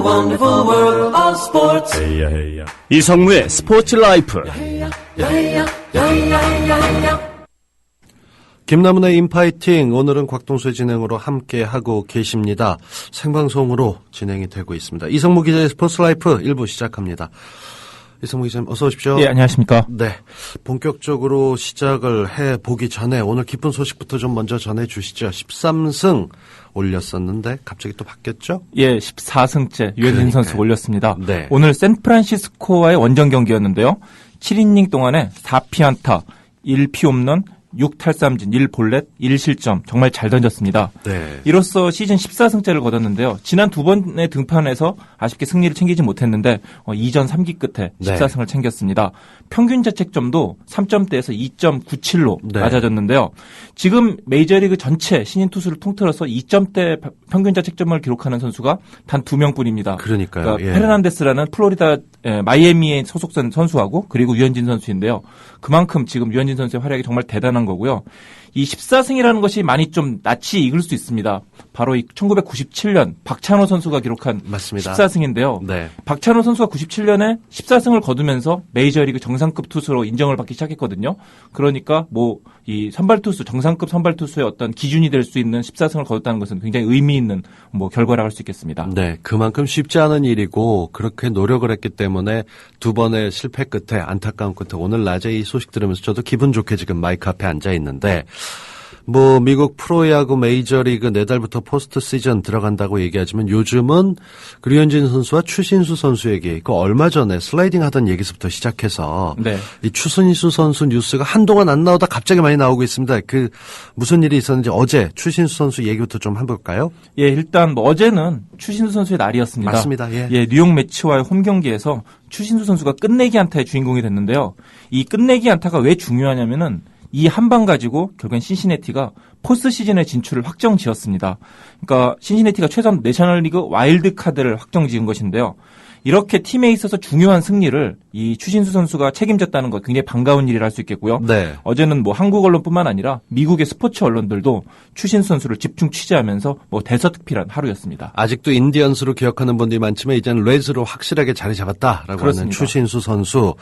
wonderful world of sports. 이성무의 스포츠 라이프. 김남훈의 인파이팅, 오늘은 곽동수의 진행으로 함께하고 계십니다. 생방송으로 진행이 되고 있습니다. 이성무 기자의 스포츠 라이프 1부 시작합니다. 이성무 기자님 어서 오십시오. 예, 안녕하십니까. 네, 본격적으로 시작을 해보기 전에 오늘 기쁜 소식부터 좀 먼저 전해주시죠. 13승 올렸었는데 갑자기 또 바뀌었죠? 예, 14승째 유현진 선수 올렸습니다. 네. 오늘 샌프란시스코와의 원정 경기였는데요. 7이닝 동안에 4피안타, 1피 홈런, 6탈삼진, 1볼넷, 1실점 정말 잘 던졌습니다. 네. 이로써 시즌 14승째를 거뒀는데요. 지난 두 번의 등판에서 아쉽게 승리를 챙기지 못했는데 2전 3기 끝에 14승을 챙겼습니다. 평균 자책점도 3점대에서 2.97로 네. 낮아졌는데요. 지금 메이저리그 전체 신인 투수를 통틀어서 2점대 평균 자책점을 기록하는 선수가 단 2명뿐입니다. 그러니까요. 그러니까 페르난데스라는 플로리다 마이애미의 소속된 선수하고 그리고 유현진 선수인데요. 그만큼 지금 유현진 선수의 활약이 정말 대단한 거고요. 이 14승이라는 것이 많이 좀 낯이 익을 수 있습니다. 바로 이 1997년 박찬호 선수가 기록한 맞습니다. 14승인데요. 네. 박찬호 선수가 97년에 14승을 거두면서 메이저리그 정상급 투수로 인정을 받기 시작했거든요. 그러니까 이 선발 투수, 정상급 선발 투수의 어떤 기준이 될 수 있는 14승을 거뒀다는 것은 굉장히 의미 있는 결과라고 할 수 있겠습니다. 네, 그만큼 쉽지 않은 일이고 그렇게 노력을 했기 때문에 두 번의 실패 끝에 안타까운 끝에 오늘 낮에 이 소식 들으면서 저도 기분 좋게 지금 마이크 앞에 앉아 있는데 미국 프로야구 메이저리그 내달부터 포스트 시즌 들어간다고 얘기하지만 요즘은 류현진 선수와 추신수 선수 얘기, 얼마 전에 슬라이딩 하던 얘기서부터 시작해서 네. 이 추신수 선수 뉴스가 한동안 안 나오다 갑자기 많이 나오고 있습니다. 무슨 일이 있었는지 어제 추신수 선수 얘기부터 좀 해볼까요? 예, 일단 어제는 추신수 선수의 날이었습니다. 맞습니다. 예. 뉴욕 매치와의 홈 경기에서 추신수 선수가 끝내기 안타의 주인공이 됐는데요. 이 끝내기 안타가 왜 중요하냐면은 이 한 방 가지고 결국엔 신시내티가 포스트 시즌의 진출을 확정 지었습니다. 그러니까 신시내티가 최근 내셔널리그 와일드 카드를 확정 지은 것인데요. 이렇게 팀에 있어서 중요한 승리를 이 추신수 선수가 책임졌다는 것 굉장히 반가운 일이라 할 수 있겠고요. 네. 어제는 한국 언론뿐만 아니라 미국의 스포츠 언론들도 추신수 선수를 집중 취재하면서 대서특필한 하루였습니다. 아직도 인디언스로 기억하는 분들이 많지만 이제는 레즈로 확실하게 자리 잡았다라고 그렇습니다. 하는 추신수 선수.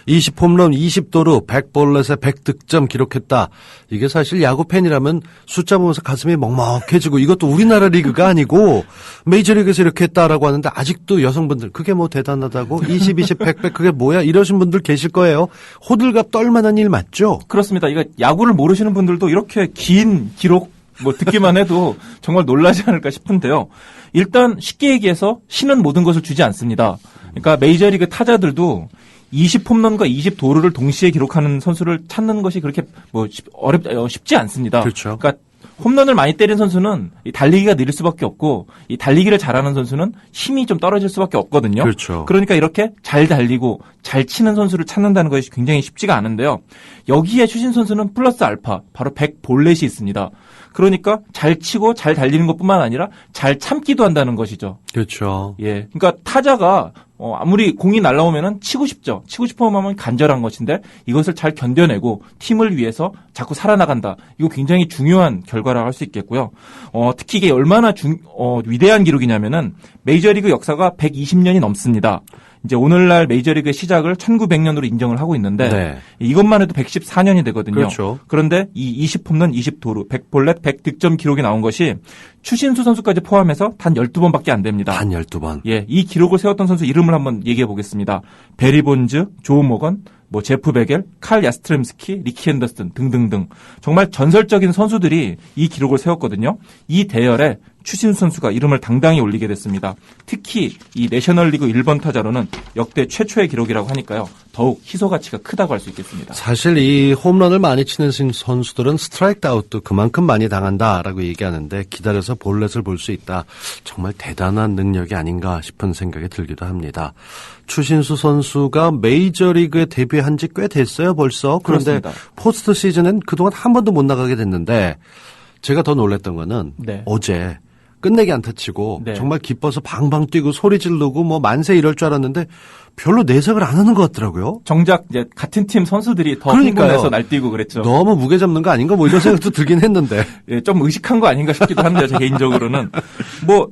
20홈런 20도루 100볼넷에 100득점 기록했다. 이게 사실 야구 팬이라면 숫자 보면서 가슴이 먹먹해지고 이것도 우리나라 리그가 아니고 메이저리그에서 이렇게 했다라고 하는데 아직도 여성분들 그게 대단하다고 20, 20, 100, 100 그게 뭐야 이러신 분들 계실 거예요. 호들갑 떨만한 일 맞죠? 그렇습니다. 이거 야구를 모르시는 분들도 이렇게 긴 기록 듣기만 해도 정말 놀라지 않을까 싶은데요. 일단 쉽게 얘기해서 신은 모든 것을 주지 않습니다. 그러니까 메이저리그 타자들도 20홈런과 20도루를 동시에 기록하는 선수를 찾는 것이 그렇게 쉽지 않습니다. 그렇죠. 그러니까 홈런을 많이 때린 선수는 이 달리기가 느릴 수밖에 없고 이 달리기를 잘하는 선수는 힘이 좀 떨어질 수밖에 없거든요. 그렇죠. 그러니까 이렇게 잘 달리고 잘 치는 선수를 찾는다는 것이 굉장히 쉽지가 않은데요. 여기에 추신 선수는 플러스 알파 바로 100볼넷이 있습니다. 그러니까 잘 치고 잘 달리는 것뿐만 아니라 잘 참기도 한다는 것이죠. 그렇죠. 예. 그러니까 타자가 아무리 공이 날라오면은 치고 싶죠. 치고 싶어 하면 간절한 것인데 이것을 잘 견뎌내고 팀을 위해서 자꾸 살아나간다. 이거 굉장히 중요한 결과라고 할 수 있겠고요. 특히 이게 얼마나 위대한 기록이냐면은 메이저리그 역사가 120년이 넘습니다. 이제 오늘날 메이저리그의 시작을 1900년으로 인정을 하고 있는데 네. 이것만 해도 114년이 되거든요. 그렇죠. 그런데 이 20홈런 20도루 100볼넷 100득점 기록이 나온 것이 추신수 선수까지 포함해서 단 12번밖에 안 됩니다. 단 12번. 예, 이 기록을 세웠던 선수 이름을 한번 얘기해 보겠습니다. 베리 본즈, 조 모건, 제프 베겔, 칼 야스트렘스키, 리키 앤더슨 등등등 정말 전설적인 선수들이 이 기록을 세웠거든요. 이 대열에 추신수 선수가 이름을 당당히 올리게 됐습니다. 특히 이 내셔널리그 1번 타자로는 역대 최초의 기록이라고 하니까요. 더욱 희소 가치가 크다고 할 수 있겠습니다. 사실 이 홈런을 많이 치는 선수들은 스트라이크 아웃도 그만큼 많이 당한다라고 얘기하는데 기다려서 볼넷을 볼 수 있다. 정말 대단한 능력이 아닌가 싶은 생각이 들기도 합니다. 추신수 선수가 메이저리그에 데뷔한 지 꽤 됐어요 벌써. 그런데 그렇습니다. 포스트 시즌은 그동안 한 번도 못 나가게 됐는데 제가 더 놀랐던 거는 네. 어제 끝내기 안타 치고 네. 정말 기뻐서 방방 뛰고 소리 지르고 만세 이럴 줄 알았는데 별로 내색을 안 하는 것 같더라고요. 정작 이제 같은 팀 선수들이 더 그러니까요. 흥분해서 날뛰고 그랬죠. 너무 무게 잡는 거 아닌가 이런 생각도 들긴 했는데. 예, 좀 의식한 거 아닌가 싶기도 한데요. 제 개인적으로는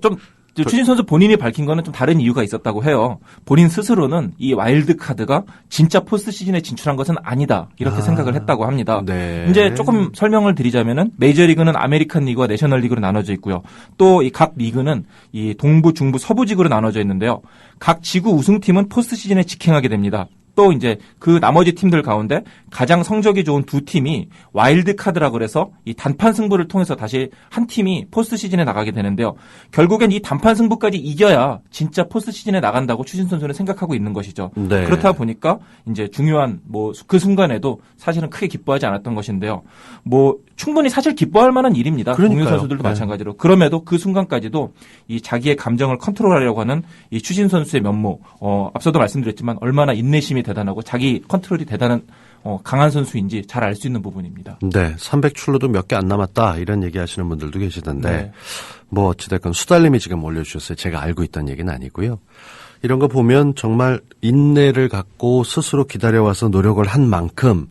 좀 추신 선수 본인이 밝힌 거는 좀 다른 이유가 있었다고 해요. 본인 스스로는 이 와일드 카드가 진짜 포스트 시즌에 진출한 것은 아니다. 이렇게 생각을 했다고 합니다. 네. 이제 조금 설명을 드리자면은 메이저리그는 아메리칸 리그와 내셔널리그로 나눠져 있고요. 또 이 각 리그는 이 동부, 중부, 서부 지구로 나눠져 있는데요. 각 지구 우승팀은 포스트 시즌에 직행하게 됩니다. 또 이제 그 나머지 팀들 가운데 가장 성적이 좋은 두 팀이 와일드 카드라 그래서 이 단판 승부를 통해서 다시 한 팀이 포스트 시즌에 나가게 되는데요. 결국엔 이 단판 승부까지 이겨야 진짜 포스트 시즌에 나간다고 추신 선수는 생각하고 있는 것이죠. 네. 그렇다 보니까 이제 중요한 뭐 그 순간에도 사실은 크게 기뻐하지 않았던 것인데요. 뭐 충분히 사실 기뻐할 만한 일입니다. 그러니까요. 동료 선수들도 네. 마찬가지로. 그럼에도 그 순간까지도 이 자기의 감정을 컨트롤하려고 하는 이 추신 선수의 면모, 앞서도 말씀드렸지만 얼마나 인내심이 대단하고 자기 컨트롤이 대단한 강한 선수인지 잘 알 수 있는 부분입니다. 네, 300출루도 몇 개 안 남았다 이런 얘기하시는 분들도 계시던데 네. 뭐 어찌됐건 수달님이 지금 올려주셨어요. 제가 알고 있던 얘기는 아니고요. 이런 거 보면 정말 인내를 갖고 스스로 기다려와서 노력을 한 만큼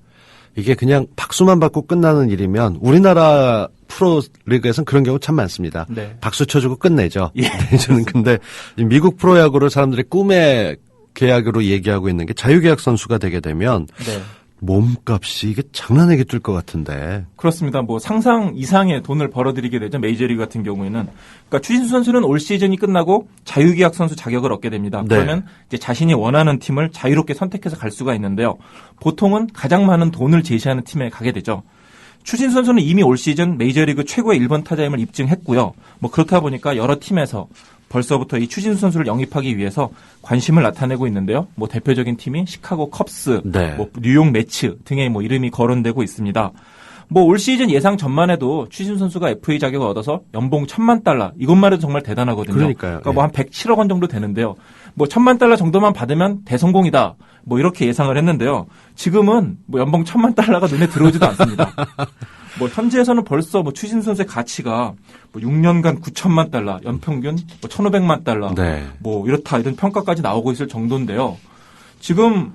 이게 그냥 박수만 받고 끝나는 일이면 우리나라 프로리그에서는 그런 경우 참 많습니다. 네. 박수 쳐주고 끝내죠. 예. 저는 근데 미국 프로야구를 사람들이 꿈의 계약으로 얘기하고 있는 게 자유계약 선수가 되게 되면 네. 몸값이 이게 장난 아니게 뛸 것 같은데. 그렇습니다. 뭐 상상 이상의 돈을 벌어들이게 되죠. 메이저리그 같은 경우에는. 그러니까 추신수 선수는 올 시즌이 끝나고 자유계약 선수 자격을 얻게 됩니다. 네. 그러면 이제 자신이 원하는 팀을 자유롭게 선택해서 갈 수가 있는데요. 보통은 가장 많은 돈을 제시하는 팀에 가게 되죠. 추신수 선수는 이미 올 시즌 메이저리그 최고의 1번 타자임을 입증했고요. 뭐 그렇다 보니까 여러 팀에서 벌써부터 이 추신수 선수를 영입하기 위해서 관심을 나타내고 있는데요. 뭐 대표적인 팀이 시카고 컵스, 네. 뭐 뉴욕 매츠 등의 뭐 이름이 거론되고 있습니다. 뭐 올 시즌 예상 전만 해도 추신수 선수가 FA 자격을 얻어서 연봉 $10,000,000 이것만 해도 정말 대단하거든요. 그러니까요. 그러니까 뭐 한 107억 원 정도 되는데요. 뭐 $10,000,000 정도만 받으면 대성공이다. 뭐 이렇게 예상을 했는데요. 지금은 뭐 연봉 $10,000,000가 눈에 들어오지도 않습니다. 뭐 현지에서는 벌써 뭐 추신수 선수의 가치가 뭐 6년간 $9,000,000, 연평균 뭐 $1,500,000, 네. 뭐 이렇다 이런 평가까지 나오고 있을 정도인데요. 지금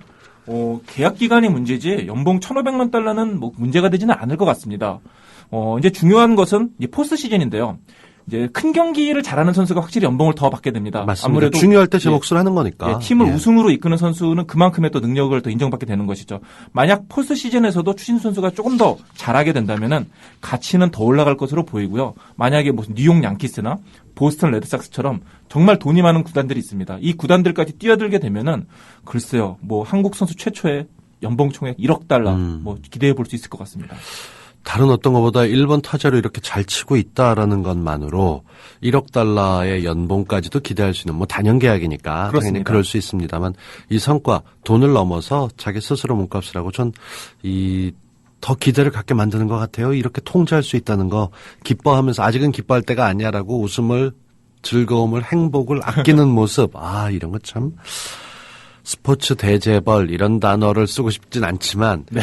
계약 기간이 문제지 연봉 $1,500,000는 뭐 문제가 되지는 않을 것 같습니다. 이제 중요한 것은 이 포스트 시즌인데요. 이제 큰 경기를 잘하는 선수가 확실히 연봉을 더 받게 됩니다. 맞습니다. 아무래도 중요할 때 제 예, 몫을 하는 거니까. 팀을 예. 우승으로 이끄는 선수는 그만큼의 또 능력을 더 인정받게 되는 것이죠. 만약 포스트 시즌에서도 추신수 선수가 조금 더 잘하게 된다면은 가치는 더 올라갈 것으로 보이고요. 만약에 무슨 뉴욕 양키스나 보스턴 레드삭스처럼 정말 돈이 많은 구단들이 있습니다. 이 구단들까지 뛰어들게 되면은 글쎄요, 뭐 한국 선수 최초의 연봉 총액 $1억 뭐 기대해 볼 수 있을 것 같습니다. 다른 어떤 것보다 1번 타자로 이렇게 잘 치고 있다라는 것만으로 $1억 연봉까지도 기대할 수 있는 뭐 단연 계약이니까 당연히 그렇습니다. 그럴 수 있습니다만 이 성과 돈을 넘어서 자기 스스로 몸값을 하고 전 더 기대를 갖게 만드는 것 같아요. 이렇게 통제할 수 있다는 거 기뻐하면서 아직은 기뻐할 때가 아니야라고 웃음을 즐거움을 행복을 아끼는 모습. 이런 거 참 스포츠 대재벌 이런 단어를 쓰고 싶진 않지만 네.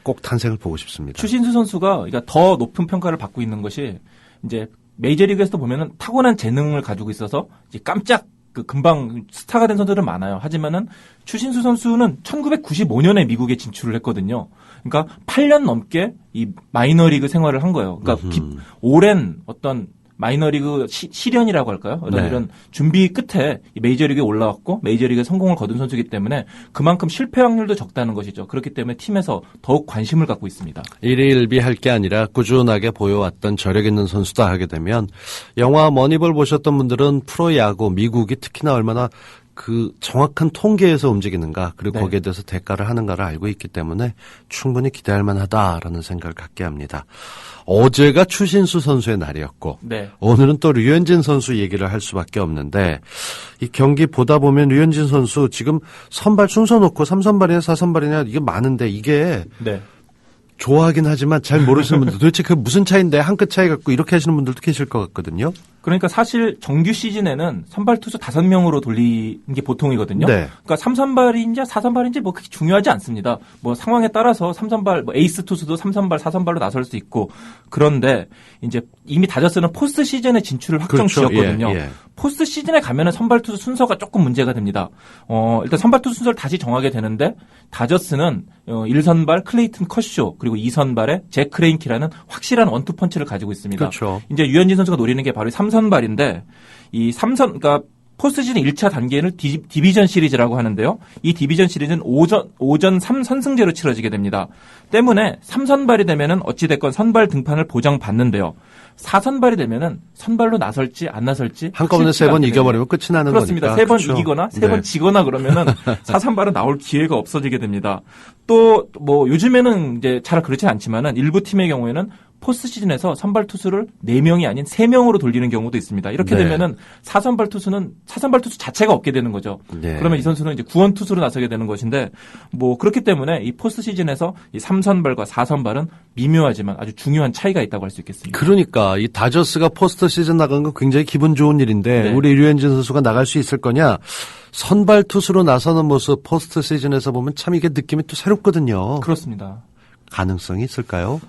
꼭 탄생을 보고 싶습니다. 추신수 선수가 그러니까 더 높은 평가를 받고 있는 것이 이제 메이저리그에서도 보면은 타고난 재능을 가지고 있어서 이제 깜짝 금방 스타가 된 선수들은 많아요. 하지만은 추신수 선수는 1995년에 미국에 진출을 했거든요. 그러니까 8년 넘게 이 마이너리그 생활을 한 거예요. 그러니까 오랜 어떤 마이너리그 시련이라고 할까요? 이런 준비 끝에 메이저리그에 올라왔고 메이저리그에 성공을 거둔 선수이기 때문에 그만큼 실패 확률도 적다는 것이죠. 그렇기 때문에 팀에서 더욱 관심을 갖고 있습니다. 일희일비할 게 아니라 꾸준하게 보여왔던 저력 있는 선수다 하게 되면 영화 머니볼 보셨던 분들은 프로야구 미국이 특히나 얼마나 그 정확한 통계에서 움직이는가 그리고 네. 거기에 대해서 대가를 하는가를 알고 있기 때문에 충분히 기대할 만하다라는 생각을 갖게 합니다. 어제가 추신수 선수의 날이었고 네. 오늘은 또 류현진 선수 얘기를 할 수밖에 없는데 이 경기 보다 보면 류현진 선수 지금 선발 순서 놓고 3선발이냐 4선발이냐 이게 많은데 이게 네. 좋아하긴 하지만 잘 모르시는 분들 도대체 그 무슨 차이인데 한 끗 차이 갖고 이렇게 하시는 분들도 계실 것 같거든요. 그러니까 사실 정규 시즌에는 선발 투수 5명으로 돌리는 게 보통이거든요. 네. 그러니까 3선발인지 4선발인지 뭐 그렇게 중요하지 않습니다. 뭐 상황에 따라서 3선발, 뭐 에이스 투수도 3선발, 4선발로 나설 수 있고 그런데 이제 이미 다저스는 포스트 시즌에 진출을 확정 그렇죠. 지었거든요. 예. 포스트 시즌에 가면은 선발 투수 순서가 조금 문제가 됩니다. 일단 선발 투수 순서를 다시 정하게 되는데 다저스는 1선발 클레이튼 컷쇼 그리고 2선발에 잭 크레인키라는 확실한 원투 펀치를 가지고 있습니다. 그렇죠. 이제 유현진 선수가 노리는 게 바로 3, 삼선발인데 이 그러니까 포스트 시즌 1차 단계는 디비전 시리즈라고 하는데요. 이 디비전 시리즈는 5전 3선승제로 치러지게 됩니다. 때문에 3선발이 되면은 어찌됐건 선발 등판을 보장받는데요. 4선발이 되면은 선발로 나설지 안 나설지 한꺼번에 3번 이겨버리면 끝이 나는 그렇습니다. 거니까. 3번 그렇죠. 이기거나 3번 지거나 그러면은 4선발은 나올 기회가 없어지게 됩니다. 또 뭐 요즘에는 이제 잘 그렇진 않지만은 일부 팀의 경우에는 포스트 시즌에서 선발 투수를 4명이 아닌 3명으로 돌리는 경우도 있습니다. 이렇게 네. 되면은 4선발 투수 자체가 없게 되는 거죠. 네. 그러면 이 선수는 이제 구원 투수로 나서게 되는 것인데 뭐 그렇기 때문에 이 포스트 시즌에서 이 3선발과 4선발은 미묘하지만 아주 중요한 차이가 있다고 할 수 있겠습니다. 그러니까 이 다저스가 포스트 시즌 나간 건 굉장히 기분 좋은 일인데 네. 우리 류현진 선수가 나갈 수 있을 거냐? 선발 투수로 나서는 모습 포스트 시즌에서 보면 참 이게 느낌이 또 새롭거든요. 그렇습니다. 가능성이 있을까요?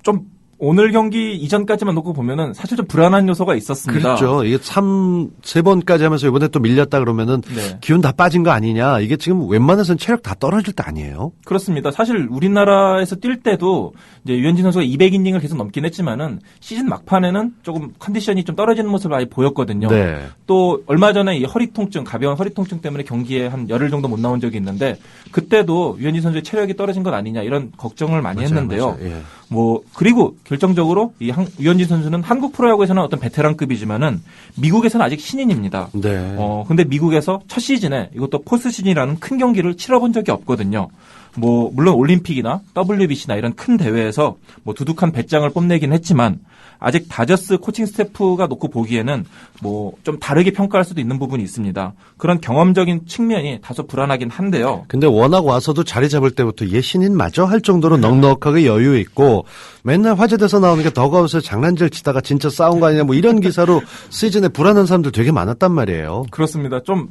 좀 오늘 경기 이전까지만 놓고 보면은 사실 좀 불안한 요소가 있었습니다. 그렇죠. 이게 3번까지 하면서 이번에 또 밀렸다 그러면은 네. 기운 다 빠진 거 아니냐. 이게 지금 웬만해서는 체력 다 떨어질 때 아니에요? 그렇습니다. 사실 우리나라에서 뛸 때도 이제 유현진 선수가 200이닝을 계속 넘긴 했지만은 시즌 막판에는 조금 컨디션이 좀 떨어지는 모습을 많이 보였거든요. 네. 또 얼마 전에 이 허리 통증, 가벼운 허리 통증 때문에 경기에 한 열흘 정도 못 나온 적이 있는데 그때도 유현진 선수의 체력이 떨어진 것 아니냐 이런 걱정을 많이 했는데요. 맞아요. 예. 뭐 그리고 결정적으로 이 유현진 선수는 한국 프로야구에서는 어떤 베테랑급이지만은 미국에서는 아직 신인입니다. 네. 근데 미국에서 첫 시즌에 이것도 포스트 시즌이라는 큰 경기를 치러본 적이 없거든요. 뭐 물론 올림픽이나 WBC나 이런 큰 대회에서 뭐 두둑한 배짱을 뽐내긴 했지만 아직 다저스 코칭 스태프가 놓고 보기에는 뭐 좀 다르게 평가할 수도 있는 부분이 있습니다. 그런 경험적인 측면이 다소 불안하긴 한데요. 근데 워낙 와서도 자리 잡을 때부터 얘 신인 맞아 할 정도로 넉넉하게 여유 있고 맨날 화제돼서 나오는 게 더가웃에서 장난질 치다가 진짜 싸운 거 아니냐 뭐 이런 기사로 시즌에 불안한 사람들 되게 많았단 말이에요. 그렇습니다. 좀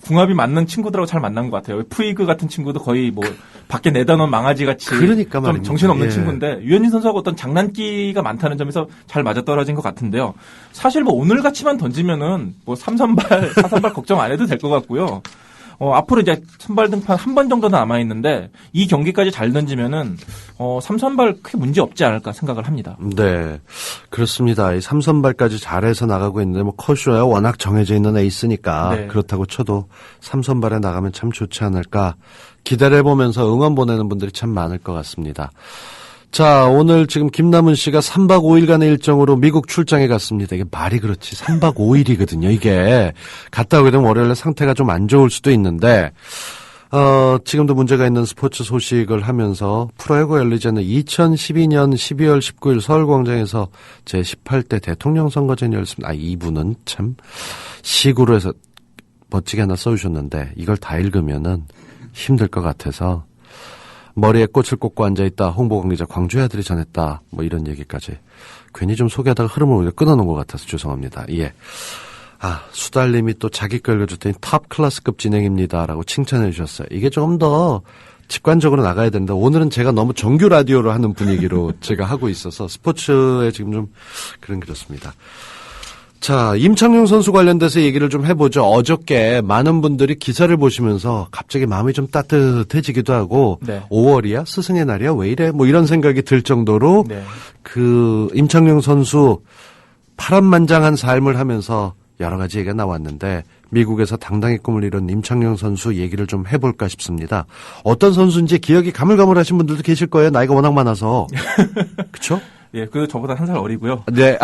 궁합이 맞는 친구들하고 잘 만난 것 같아요. 푸이그 같은 친구도 거의 뭐 밖에 내다 놓은 망아지 같이 그러니까 좀 말입니다. 정신없는 예. 친구인데 유현진 선수하고 어떤 장난기가 많다는 점에서 잘 맞아떨어진 것 같은데요. 사실 뭐 오늘 같이만 던지면은 뭐 3선발, 4선발 걱정 안 해도 될 것 같고요. 앞으로 이제 선발 등판 한 번 정도 남아 있는데 이 경기까지 잘 던지면은 3선발 크게 문제 없지 않을까 생각을 합니다. 네, 그렇습니다. 이 3선발까지 잘해서 나가고 있는데 뭐 커쇼야 워낙 정해져 있는 에이스니까 네. 그렇다고 쳐도 3선발에 나가면 참 좋지 않을까 기다려보면서 응원 보내는 분들이 참 많을 것 같습니다. 자, 오늘 지금 김남은 씨가 3박 5일간의 일정으로 미국 출장에 갔습니다. 이게 말이 그렇지. 3박 5일이거든요, 이게. 갔다 오게 되면 월요일에 상태가 좀 안 좋을 수도 있는데, 지금도 문제가 있는 스포츠 소식을 하면서 프로야구 열리지 않는 2012년 12월 19일 서울광장에서 제18대 대통령 선거전이 열렸습니다. 이분은 참 시구로 해서 멋지게 하나 써주셨는데, 이걸 다 읽으면은 힘들 것 같아서, 머리에 꽃을 꽂고 앉아있다. 홍보관계자 광주의 아들이 전했다. 뭐 이런 얘기까지. 괜히 좀 소개하다가 흐름을 오히려 끊어놓은 것 같아서 죄송합니다. 예. 수달님이 또 자기 거 읽어줬더니 탑 클래스급 진행입니다라고 칭찬해 주셨어요. 이게 조금 더 직관적으로 나가야 되는데 오늘은 제가 너무 정규 라디오로 하는 분위기로 제가 하고 있어서 스포츠에 지금 좀 그렇습니다. 자, 임창용 선수 관련돼서 얘기를 좀 해보죠. 어저께 많은 분들이 기사를 보시면서 갑자기 마음이 좀 따뜻해지기도 하고 네. 5월이야? 스승의 날이야? 왜 이래? 뭐 이런 생각이 들 정도로 네. 임창용 선수 파란만장한 삶을 하면서 여러 가지 얘기가 나왔는데 미국에서 당당히 꿈을 이룬 임창용 선수 얘기를 좀 해볼까 싶습니다. 어떤 선수인지 기억이 가물가물하신 분들도 계실 거예요. 나이가 워낙 많아서. 그렇죠? 예, 그 저보다 한 살 어리고요. 네.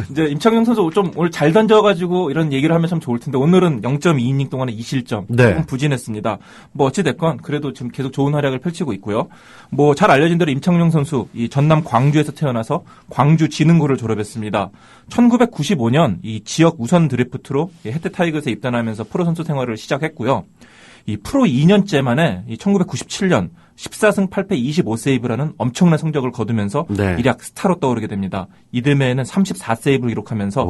이제 임창용 선수 좀 오늘 잘 던져가지고 이런 얘기를 하면 참 좋을 텐데 오늘은 0.2이닝 동안에 2실점. 네. 조금 부진했습니다. 뭐 어찌됐건 그래도 지금 계속 좋은 활약을 펼치고 있고요. 뭐 잘 알려진 대로 임창용 선수 이 전남 광주에서 태어나서 광주 지능고를 졸업했습니다. 1995년 이 지역 우선 드래프트로 혜태 타이거스에 입단하면서 프로 선수 생활을 시작했고요. 이 프로 2년째 만에 1997년 14승 8패 25세이브라는 엄청난 성적을 거두면서 네. 일약 스타로 떠오르게 됩니다. 이듬해에는 34세이브를 기록하면서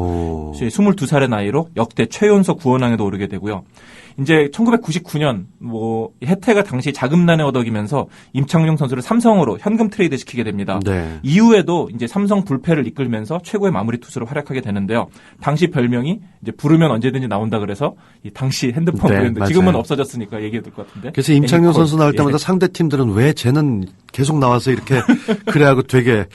22살의 나이로 역대 최연소 구원왕에도 오르게 되고요. 이제 1999년 혜태가 당시 자금난에 얻어기면서 임창용 선수를 삼성으로 현금 트레이드 시키게 됩니다. 네. 이후에도 이제 삼성 불패를 이끌면서 최고의 마무리 투수로 활약하게 되는데요. 당시 별명이 이제 부르면 언제든지 나온다 그래서 이 당시 핸드폰 네, 브랜드 맞아요. 지금은 없어졌으니까 얘기해둘 것 같은데. 그래서 임창용 애니콜. 선수 나올 때마다 예. 상대 팀들은 왜 쟤는 계속 나와서 이렇게 그래하고 되게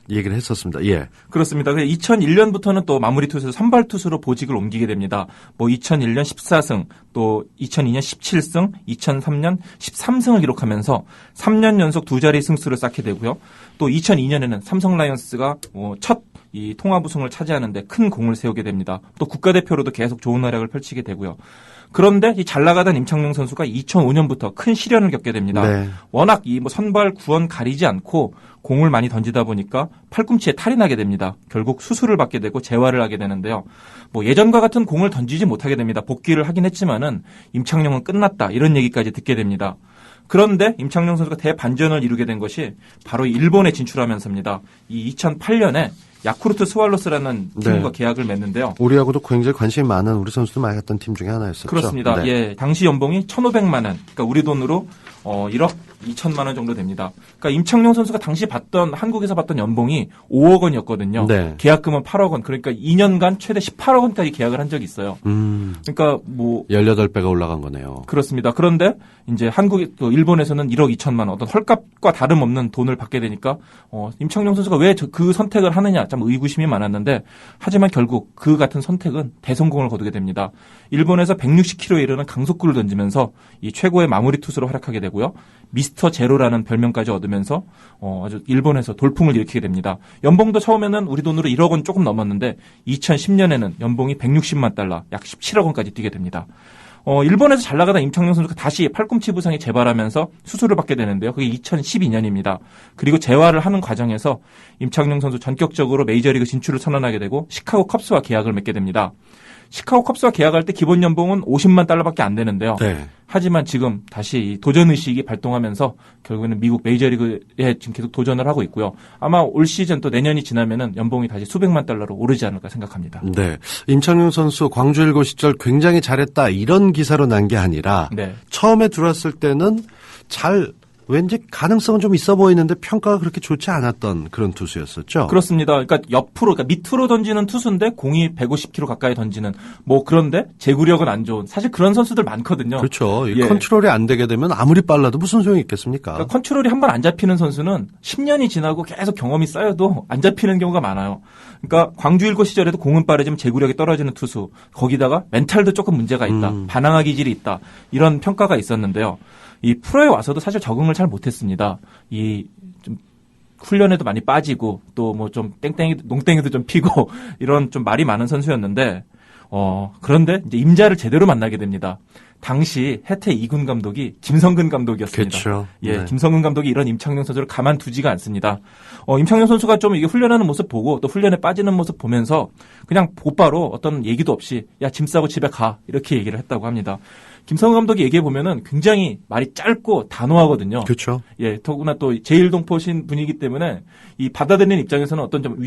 얘기를 했었습니다. 예. 그렇습니다. 2001년부터는 또 마무리 투수 선발 투수로 보직을 옮기게 됩니다. 뭐 2001년 14승, 또 2002년 17승, 2003년 13승을 기록하면서 3년 연속 두 자리 승수를 쌓게 되고요. 또 2002년에는 삼성 라이온스가 첫 이 통합 우승을 차지하는데 큰 공을 세우게 됩니다. 또 국가대표로도 계속 좋은 활약을 펼치게 되고요. 그런데 이 잘 나가던 임창용 선수가 2005년부터 큰 시련을 겪게 됩니다. 네. 워낙 이 뭐 선발 구원 가리지 않고 공을 많이 던지다 보니까 팔꿈치에 탈이 나게 됩니다. 결국 수술을 받게 되고 재활을 하게 되는데요. 뭐 예전과 같은 공을 던지지 못하게 됩니다. 복귀를 하긴 했지만은 임창용은 끝났다 이런 얘기까지 듣게 됩니다. 그런데 임창용 선수가 대반전을 이루게 된 것이 바로 일본에 진출하면서입니다. 이 2008년에 야쿠르트 스왈로스라는 팀과 계약을 맺는데요. 우리하고도 굉장히 관심이 많은 우리 선수들 많이 갔던 팀 중에 하나였었죠. 그렇습니다. 네. 예, 당시 연봉이 1,500만 원, 그러니까 우리 돈으로 1억 2천만 원 정도 됩니다. 그러니까 임창용 선수가 당시 한국에서 받던 연봉이 5억 원이었거든요. 네. 계약금은 8억 원, 그러니까 2년간 최대 18억 원까지 계약을 한 적이 있어요. 그러니까 뭐 18배가 올라간 거네요. 그렇습니다. 그런데 이제 또 일본에서는 1억 2천만 원, 어떤 헐값과 다름없는 돈을 받게 되니까 임창용 선수가 왜 그 선택을 하느냐 참 의구심이 많았는데 하지만 결국 그 같은 선택은 대성공을 거두게 됩니다. 일본에서 160km에 이르는 강속구를 던지면서 이 최고의 마무리 투수로 활약하게 되고요. 미스터 제로라는 별명까지 얻으면서 아주 일본에서 돌풍을 일으키게 됩니다. 연봉도 처음에는 우리 돈으로 1억 원 조금 넘었는데 2010년에는 연봉이 160만 달러, 약 17억 원까지 뛰게 됩니다. 일본에서 잘 나가던 임창용 선수가 다시 팔꿈치 부상이 재발하면서 수술을 받게 되는데요. 그게 2012년입니다. 그리고 재활을 하는 과정에서 임창용 선수 전격적으로 메이저리그 진출을 선언하게 되고 시카고 컵스와 계약을 맺게 됩니다. 시카고 컵스와 계약할 때 기본 연봉은 50만 달러밖에 안 되는데요. 네. 하지만 지금 다시 이 도전 의식이 발동하면서 결국에는 미국 메이저리그에 지금 계속 도전을 하고 있고요. 아마 올 시즌 또 내년이 지나면은 연봉이 다시 수백만 달러로 오르지 않을까 생각합니다. 네. 임창용 선수 광주 일고 시절 굉장히 잘했다 이런 기사로 난 게 아니라 네. 처음에 들어왔을 때는 왠지 가능성은 좀 있어 보이는데 평가가 그렇게 좋지 않았던 그런 투수였었죠. 그렇습니다. 그러니까 그러니까 밑으로 던지는 투수인데 공이 150km 가까이 던지는 그런데 제구력은 안 좋은 사실 그런 선수들 많거든요. 그렇죠. 예. 컨트롤이 안 되게 되면 아무리 빨라도 무슨 소용이 있겠습니까? 그러니까 컨트롤이 한 번 안 잡히는 선수는 10년이 지나고 계속 경험이 쌓여도 안 잡히는 경우가 많아요. 그러니까 광주 일고 시절에도 공은 빠르지만 제구력이 떨어지는 투수, 거기다가 멘탈도 조금 문제가 있다, 반항아 기질이 있다 이런 평가가 있었는데요. 이 프로에 와서도 사실 적응을 잘 못했습니다. 좀 훈련에도 많이 빠지고 또 뭐 좀 농땡이도 좀 피고 이런 좀 말이 많은 선수였는데 그런데 이제 임자를 제대로 만나게 됩니다. 당시 해태 2군 감독이 김성근 감독이었습니다. 그렇죠. 예, 네. 김성근 감독이 이런 임창용 선수를 가만두지가 않습니다. 임창용 선수가 좀 이게 훈련하는 모습 보고 또 훈련에 빠지는 모습 보면서 그냥 곧바로 어떤 얘기도 없이 야, 짐 싸고 집에 가 이렇게 얘기를 했다고 합니다. 김성근 감독이 얘기해 보면은 굉장히 말이 짧고 단호하거든요. 그렇죠. 예, 더구나 또 제1동포신 분이기 때문에 이 받아들이는 입장에서는 어떤 좀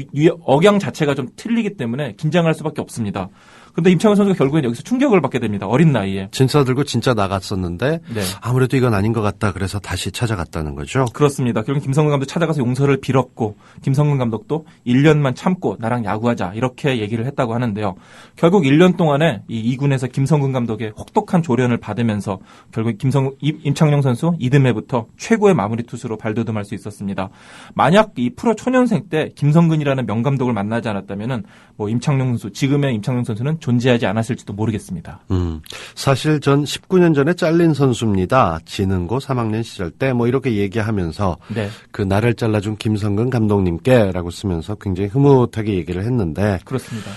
억양 자체가 좀 틀리기 때문에 긴장할 수밖에 없습니다. 그런데 임창용 선수가 결국엔 여기서 충격을 받게 됩니다. 어린 나이에. 진짜 들고 진짜 나갔었는데 네. 아무래도 이건 아닌 것 같다. 그래서 다시 찾아갔다는 거죠. 그렇습니다. 결국 김성근 감독 찾아가서 용서를 빌었고 김성근 감독도 1년만 참고 나랑 야구하자 이렇게 얘기를 했다고 하는데요. 결국 1년 동안에 이 2군에서 김성근 감독의 혹독한 조련을 받으면서 결국 임창용 선수 이듬해부터 최고의 마무리 투수로 발돋움할 수 있었습니다. 만약 이 프로 초년생 때 김성근이라는 명감독을 만나지 않았다면은 임창용 선수 지금의 임창용 선수는 존재하지 않았을지도 모르겠습니다. 사실 전 19년 전에 잘린 선수입니다. 지능고 3학년 시절 때 이렇게 얘기하면서 네. 그 나를 잘라준 김성근 감독님께라고 쓰면서 굉장히 흐뭇하게 얘기를 했는데 그렇습니다.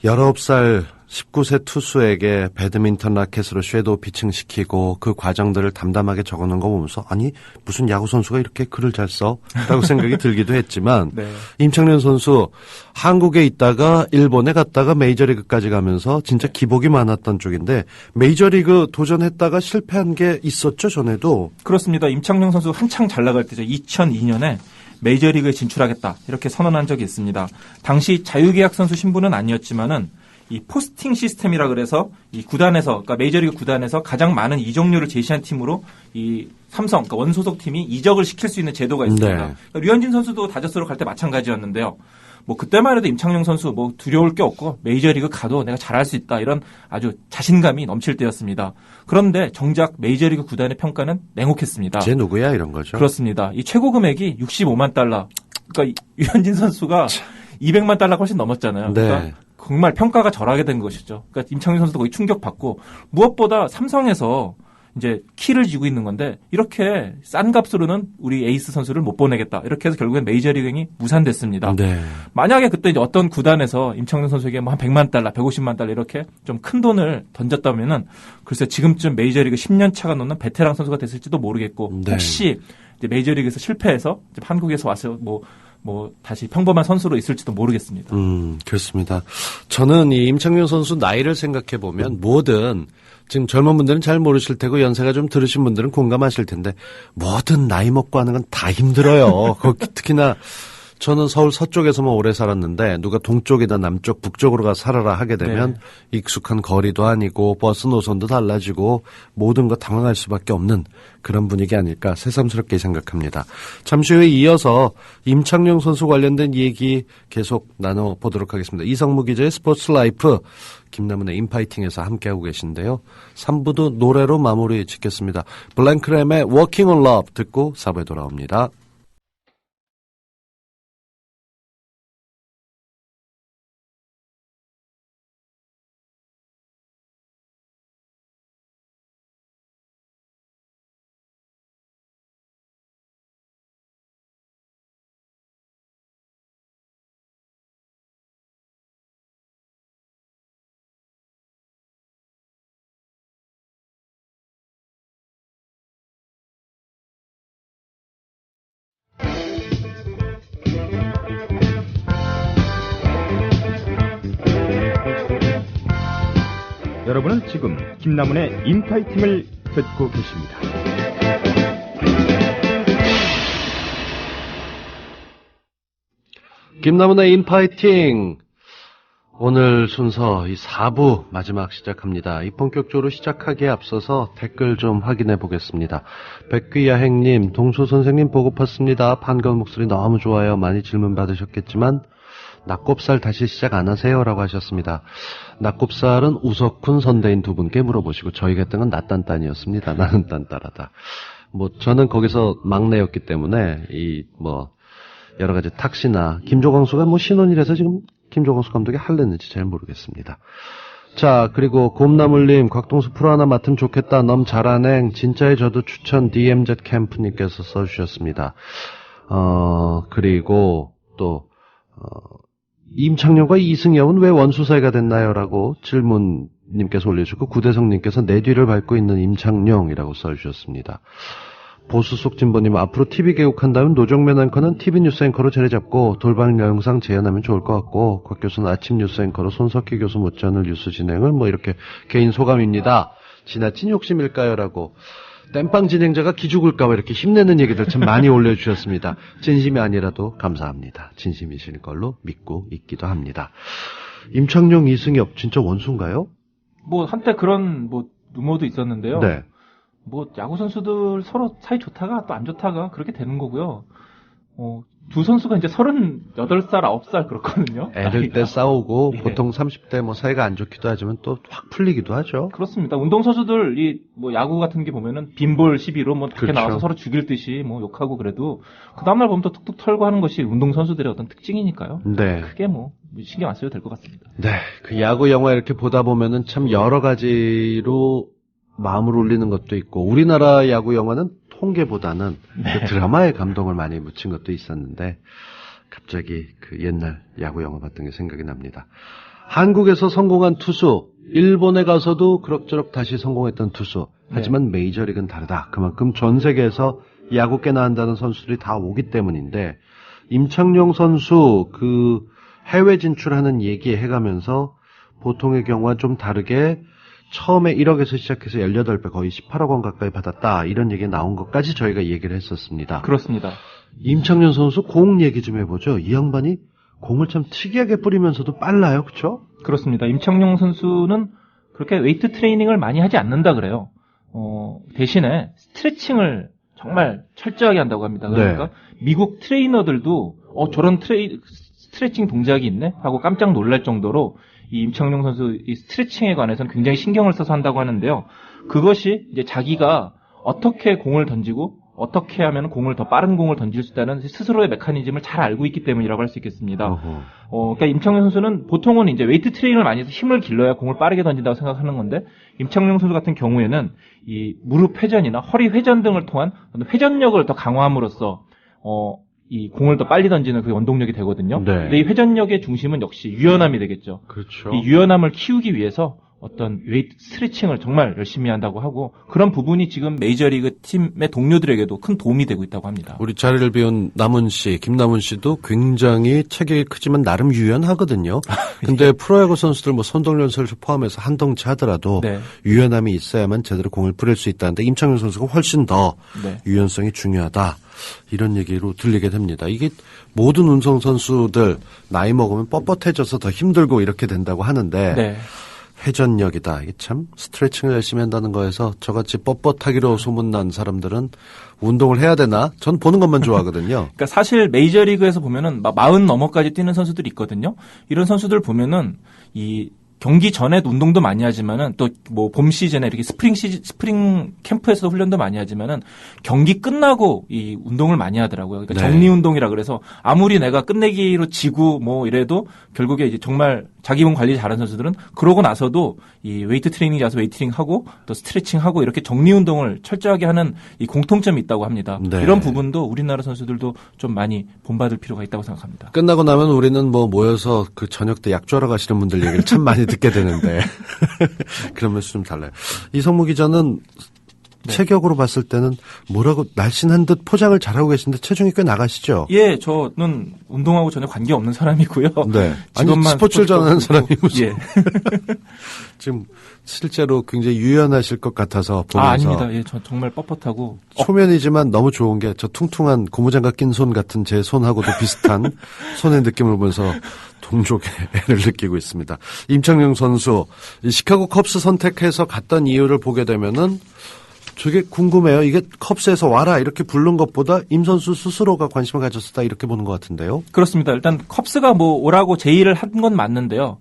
19살 19세 투수에게 배드민턴 라켓으로 섀도우 피칭시키고 그 과정들을 담담하게 적어놓은 거 보면서 아니 무슨 야구 선수가 이렇게 글을 잘 써? 라고 생각이 들기도 했지만 네. 임창용 선수 한국에 있다가 일본에 갔다가 메이저리그까지 가면서 진짜 기복이 많았던 쪽인데 메이저리그 도전했다가 실패한 게 있었죠 전에도. 그렇습니다. 임창용 선수 한창 잘 나갈 때죠. 2002년에 메이저리그에 진출하겠다 이렇게 선언한 적이 있습니다. 당시 자유계약 선수 신분은 아니었지만은 이 포스팅 시스템이라 그래서 이 구단에서 그러니까 메이저리그 구단에서 가장 많은 이적료를 제시한 팀으로 이 삼성 그러니까 원소속 팀이 이적을 시킬 수 있는 제도가 있습니다. 네. 그러니까 류현진 선수도 다저스로 갈 때 마찬가지였는데요. 그때만 해도 임창용 선수 두려울 게 없고 메이저리그 가도 내가 잘할 수 있다 이런 아주 자신감이 넘칠 때였습니다. 그런데 정작 메이저리그 구단의 평가는 냉혹했습니다. 쟤 누구야 이런 거죠. 그렇습니다. 이 최고 금액이 65만 달러. 그러니까 유현진 선수가 200만 달러가 훨씬 넘었잖아요. 네. 그러니까 정말 평가가 절하게 된 것이죠. 그러니까 임창용 선수도 거의 충격받고 무엇보다 삼성에서 이제 키를 쥐고 있는 건데 이렇게 싼 값으로는 우리 에이스 선수를 못 보내겠다. 이렇게 해서 결국엔 메이저리그행이 무산됐습니다. 네. 만약에 그때 이제 어떤 구단에서 임창용 선수에게 뭐 한 100만 달러, 150만 달러 이렇게 좀 큰 돈을 던졌다면은 글쎄 지금쯤 메이저리그 10년 차가 넘는 베테랑 선수가 됐을지도 모르겠고 네. 혹시 이제 메이저리그에서 실패해서 이제 한국에서 와서 뭐 다시 평범한 선수로 있을지도 모르겠습니다. 그렇습니다. 저는 이 임창용 선수 나이를 생각해 보면 뭐든 지금 젊은 분들은 잘 모르실 테고 연세가 좀 들으신 분들은 공감하실 텐데 뭐든 나이 먹고 하는 건 다 힘들어요. 특히나 저는 서울 서쪽에서만 오래 살았는데 누가 동쪽이나 남쪽, 북쪽으로 가 살아라 하게 되면 익숙한 거리도 아니고 버스 노선도 달라지고 모든 거 당황할 수밖에 없는 그런 분위기 아닐까 새삼스럽게 생각합니다. 잠시 후에 이어서 임창용 선수 관련된 얘기 계속 나눠보도록 하겠습니다. 이성무 기자의 스포츠 라이프, 김남은의 인파이팅에서 함께하고 계신데요. 3부도 노래로 마무리 짓겠습니다. 블랭크램의 Walking on Love 듣고 4부에 돌아옵니다. 여러분은 지금 김남훈의 인파이팅을 듣고 계십니다. 김남훈의 인파이팅. 오늘 순서 이 4부 마지막 시작합니다. 이 본격적으로 시작하기에 앞서서 댓글 좀 확인해 보겠습니다. 백귀야행님, 동수 선생님 보고 팠습니다. 반가운 목소리 너무 좋아요. 많이 질문 받으셨겠지만 낙곱살 다시 시작 안 하세요? 라고 하셨습니다. 낙곱살은 우석훈 선대인 두 분께 물어보시고 저희가 했던 건 나딴딴이었습니다. 나는 딴따라다. 저는 거기서 막내였기 때문에 여러 가지 탁시나 김조광수가 신혼이라서 지금 김조광수 감독이 할랬는지 잘 모르겠습니다. 자, 그리고 곰나물님, 곽동수 프로 하나 맡으면 좋겠다. 너무 잘하네. 진짜에 저도 추천 DMZ 캠프님께서 써주셨습니다. 그리고 또 임창용과 이승엽은 왜 원수 사이가 됐나요? 라고 질문님께서 올려주고 구대성님께서 내 뒤를 밟고 있는 임창용이라고 써주셨습니다. 보수 속 진보님, 앞으로 TV 개국한다면 노정면 앵커는 TV 뉴스 앵커로 자리 잡고 돌발 영상 재현하면 좋을 것 같고 곽 교수는 아침 뉴스 앵커로 손석희 교수 못지않은 뉴스 진행을 이렇게 개인 소감입니다. 지나친 욕심일까요? 라고 땜빵 진행자가 기죽을까봐 이렇게 힘내는 얘기들 참 많이 올려주셨습니다. 진심이 아니라도 감사합니다. 진심이실 걸로 믿고 있기도 합니다. 임창용, 이승엽 진짜 원수인가요? 한때 그런 루머도 있었는데요. 네. 야구 선수들 서로 사이 좋다가 또 안 좋다가 그렇게 되는 거고요. 두 선수가 이제 38살, 9살 그렇거든요. 애들 때 싸우고 예. 보통 30대 사이가 안 좋기도 하지만 또 확 풀리기도 하죠. 그렇습니다. 운동선수들, 야구 같은 게 보면은 빈볼 시비로 밖에 그렇죠. 나와서 서로 죽일 듯이 욕하고 그래도 그 다음날 보면 또 툭툭 털고 하는 것이 운동선수들의 어떤 특징이니까요. 네. 크게 신경 안 써도 될 것 같습니다. 네. 그 야구 영화 이렇게 보다 보면은 참 여러 가지로 마음을 울리는 것도 있고 우리나라 야구 영화는 통계보다는 그 드라마에 감동을 많이 묻힌 것도 있었는데 갑자기 그 옛날 야구 영화 봤던 게 생각이 납니다. 한국에서 성공한 투수, 일본에 가서도 그럭저럭 다시 성공했던 투수. 하지만 메이저리그는 다르다. 그만큼 전 세계에서 야구 깨나 한다는 선수들이 다 오기 때문인데 임창용 선수 그 해외 진출하는 얘기 해가면서 보통의 경우와 좀 다르게 처음에 1억에서 시작해서 18배 거의 18억 원 가까이 받았다. 이런 얘기가 나온 것까지 저희가 얘기를 했었습니다. 그렇습니다. 임창용 선수 공 얘기 좀 해보죠. 이 양반이 공을 참 특이하게 뿌리면서도 빨라요. 그렇죠? 그렇습니다. 임창용 선수는 그렇게 웨이트 트레이닝을 많이 하지 않는다 그래요. 대신에 스트레칭을 정말 철저하게 한다고 합니다. 그러니까 미국 트레이너들도 저런 스트레칭 동작이 있네? 하고 깜짝 놀랄 정도로 이 임창용 선수 이 스트레칭에 관해서는 굉장히 신경을 써서 한다고 하는데요. 그것이 이제 자기가 어떻게 공을 던지고 어떻게 하면 공을 더 빠른 공을 던질 수 있다는 스스로의 메커니즘을 잘 알고 있기 때문이라고 할 수 있겠습니다. 그러니까 임창용 선수는 보통은 이제 웨이트 트레이닝을 많이 해서 힘을 길러야 공을 빠르게 던진다고 생각하는 건데 임창용 선수 같은 경우에는 이 무릎 회전이나 허리 회전 등을 통한 회전력을 더 강화함으로써 이 공을 더 빨리 던지는 그 원동력이 되거든요. 네. 근데 이 회전력의 중심은 역시 유연함이 되겠죠. 그렇죠. 이 유연함을 키우기 위해서 어떤 웨이트 스트레칭을 정말 열심히 한다고 하고 그런 부분이 지금 메이저리그 팀의 동료들에게도 큰 도움이 되고 있다고 합니다. 우리 자리를 비운 남은 씨, 김남은 씨도 굉장히 체격이 크지만 나름 유연하거든요. 근데 프로야구 선수들 뭐 선동열 선수 포함해서 한 덩치 하더라도 네. 유연함이 있어야만 제대로 공을 뿌릴 수 있다는데 임창용 선수가 훨씬 더 네. 유연성이 중요하다. 이런 얘기로 들리게 됩니다. 이게 모든 운동 선수들 나이 먹으면 뻣뻣해져서 더 힘들고 이렇게 된다고 하는데 네. 회전력이다. 이게 참 스트레칭을 열심히 한다는 거에서 저같이 뻣뻣하기로 소문난 사람들은 운동을 해야 되나? 전 보는 것만 좋아하거든요. 그러니까 사실 메이저리그에서 보면은 40 넘어까지 뛰는 선수들이 있거든요. 이런 선수들 보면은 이 경기 전에 운동도 많이 하지만은 또 뭐 봄 시즌에 이렇게 스프링 캠프에서 훈련도 많이 하지만은 경기 끝나고 이 운동을 많이 하더라고요. 그러니까 네. 정리 운동이라 그래서 아무리 내가 끝내기로 지고 뭐 이래도 결국에 이제 정말 자기 몸 관리 잘하는 선수들은 그러고 나서도 이 웨이트 트레이닝 가서 웨이트 트레이닝 하고 또 스트레칭 하고 이렇게 정리 운동을 철저하게 하는 이 공통점이 있다고 합니다. 네. 이런 부분도 우리나라 선수들도 좀 많이 본받을 필요가 있다고 생각합니다. 끝나고 나면 우리는 뭐 모여서 그 저녁 때 약 줘러 가시는 분들 얘기를 참 많이 듣게 되는데 그러면서 좀 달라요. 이성무 기자는 체격으로 봤을 때는 뭐라고 날씬한 듯 포장을 잘하고 계신데 체중이 꽤 나가시죠? 예, 저는 운동하고 전혀 관계없는 사람이고요. 네. 아니 직업만 스포츠를 전하는 사람이 무슨 예. 지금 실제로 굉장히 유연하실 것 같아서 보면서 아닙니다. 예, 저 정말 뻣뻣하고 초면이지만 너무 좋은 게 저 퉁퉁한 고무장갑 낀 손 같은 제 손하고도 비슷한 손의 느낌을 보면서 동족의 애를 느끼고 있습니다. 임창용 선수 이 시카고 컵스 선택해서 갔던 이유를 보게 되면은 되게 궁금해요. 이게 컵스에서 와라 이렇게 부른 것보다 임 선수 스스로가 관심을 가졌다 이렇게 보는 것 같은데요. 그렇습니다. 일단 컵스가 뭐 오라고 제의를 한 건 맞는데요.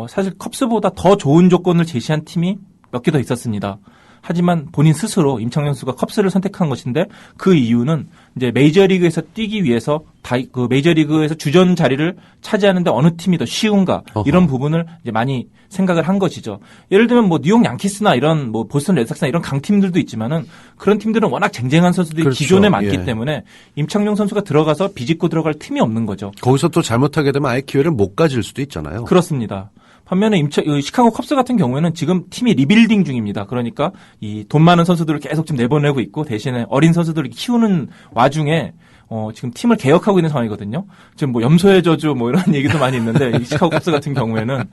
사실 컵스보다 더 좋은 조건을 제시한 팀이 몇 개 더 있었습니다. 하지만 본인 스스로 임창용 선수가 컵스를 선택한 것인데 그 이유는 이제 메이저리그에서 뛰기 위해서 그 메이저리그에서 주전 자리를 차지하는데 어느 팀이 더 쉬운가 이런 부분을 이제 많이 생각을 한 것이죠. 예를 들면 뭐 뉴욕 양키스나 이런 뭐 보스턴 레드삭스나 이런 강팀들도 있지만은 그런 팀들은 워낙 쟁쟁한 선수들이 그렇죠. 기존에 많기 예. 때문에 임창용 선수가 들어가서 비집고 들어갈 틈이 없는 거죠. 거기서 또 잘못하게 되면 아예 기회를 못 가질 수도 있잖아요. 그렇습니다. 반면에 시카고 컵스 같은 경우에는 지금 팀이 리빌딩 중입니다. 그러니까 이 돈 많은 선수들을 계속 지금 내보내고 있고 대신에 어린 선수들을 키우는 와중에 지금 팀을 개혁하고 있는 상황이거든요. 지금 뭐 염소의 저주 뭐 이런 얘기도 많이 있는데 이 시카고 컵스 같은 경우에는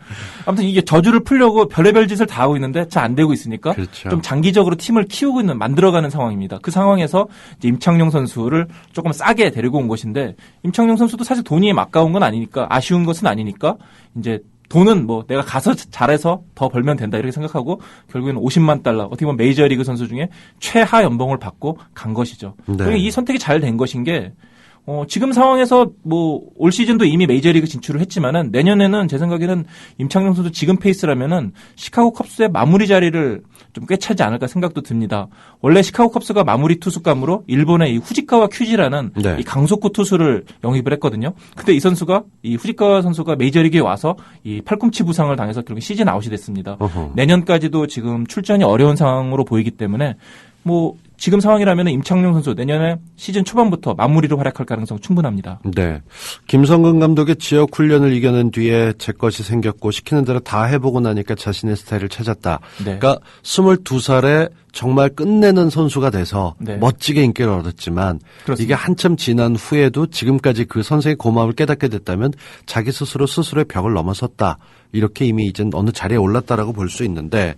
아무튼 이게 저주를 풀려고 별의별 짓을 다 하고 있는데 잘 안 되고 있으니까 그렇죠. 좀 장기적으로 팀을 키우고 있는 만들어가는 상황입니다. 그 상황에서 이제 임창용 선수를 조금 싸게 데리고 온 것인데 임창용 선수도 사실 돈이 아까운 건 아니니까 아쉬운 것은 아니니까 이제 돈은 뭐 내가 가서 잘해서 더 벌면 된다 이렇게 생각하고 결국에는 $50만 어떻게 보면 메이저리그 선수 중에 최하 연봉을 받고 간 것이죠. 네. 그러니까 이 선택이 잘 된 것인 게 지금 상황에서 뭐 올 시즌도 이미 메이저리그 진출을 했지만은 내년에는 제 생각에는 임창용 선수 지금 페이스라면은 시카고 컵스의 마무리 자리를 좀 꿰차지 않을까 생각도 듭니다. 원래 시카고 컵스가 마무리 투수감으로 일본의 이 후지카와 큐지라는 네. 이 강속구 투수를 영입을 했거든요. 근데 이 선수가 이 후지카와 선수가 메이저리그에 와서 이 팔꿈치 부상을 당해서 결국 시즌 아웃이 됐습니다. 어허. 내년까지도 지금 출전이 어려운 상황으로 보이기 때문에 뭐 지금 상황이라면 임창용 선수 내년에 시즌 초반부터 마무리로 활약할 가능성 충분합니다. 네. 김성근 감독의 지역 훈련을 이겨낸 뒤에 제 것이 생겼고 시키는 대로 다 해보고 나니까 자신의 스타일을 찾았다. 네. 그러니까 22살에 정말 끝내는 선수가 돼서 네. 멋지게 인기를 얻었지만 그렇습니다. 이게 한참 지난 후에도 지금까지 그 선생의 고마움을 깨닫게 됐다면 자기 스스로의 벽을 넘어섰다. 이렇게 이미 이제 어느 자리에 올랐다라고 볼 수 있는데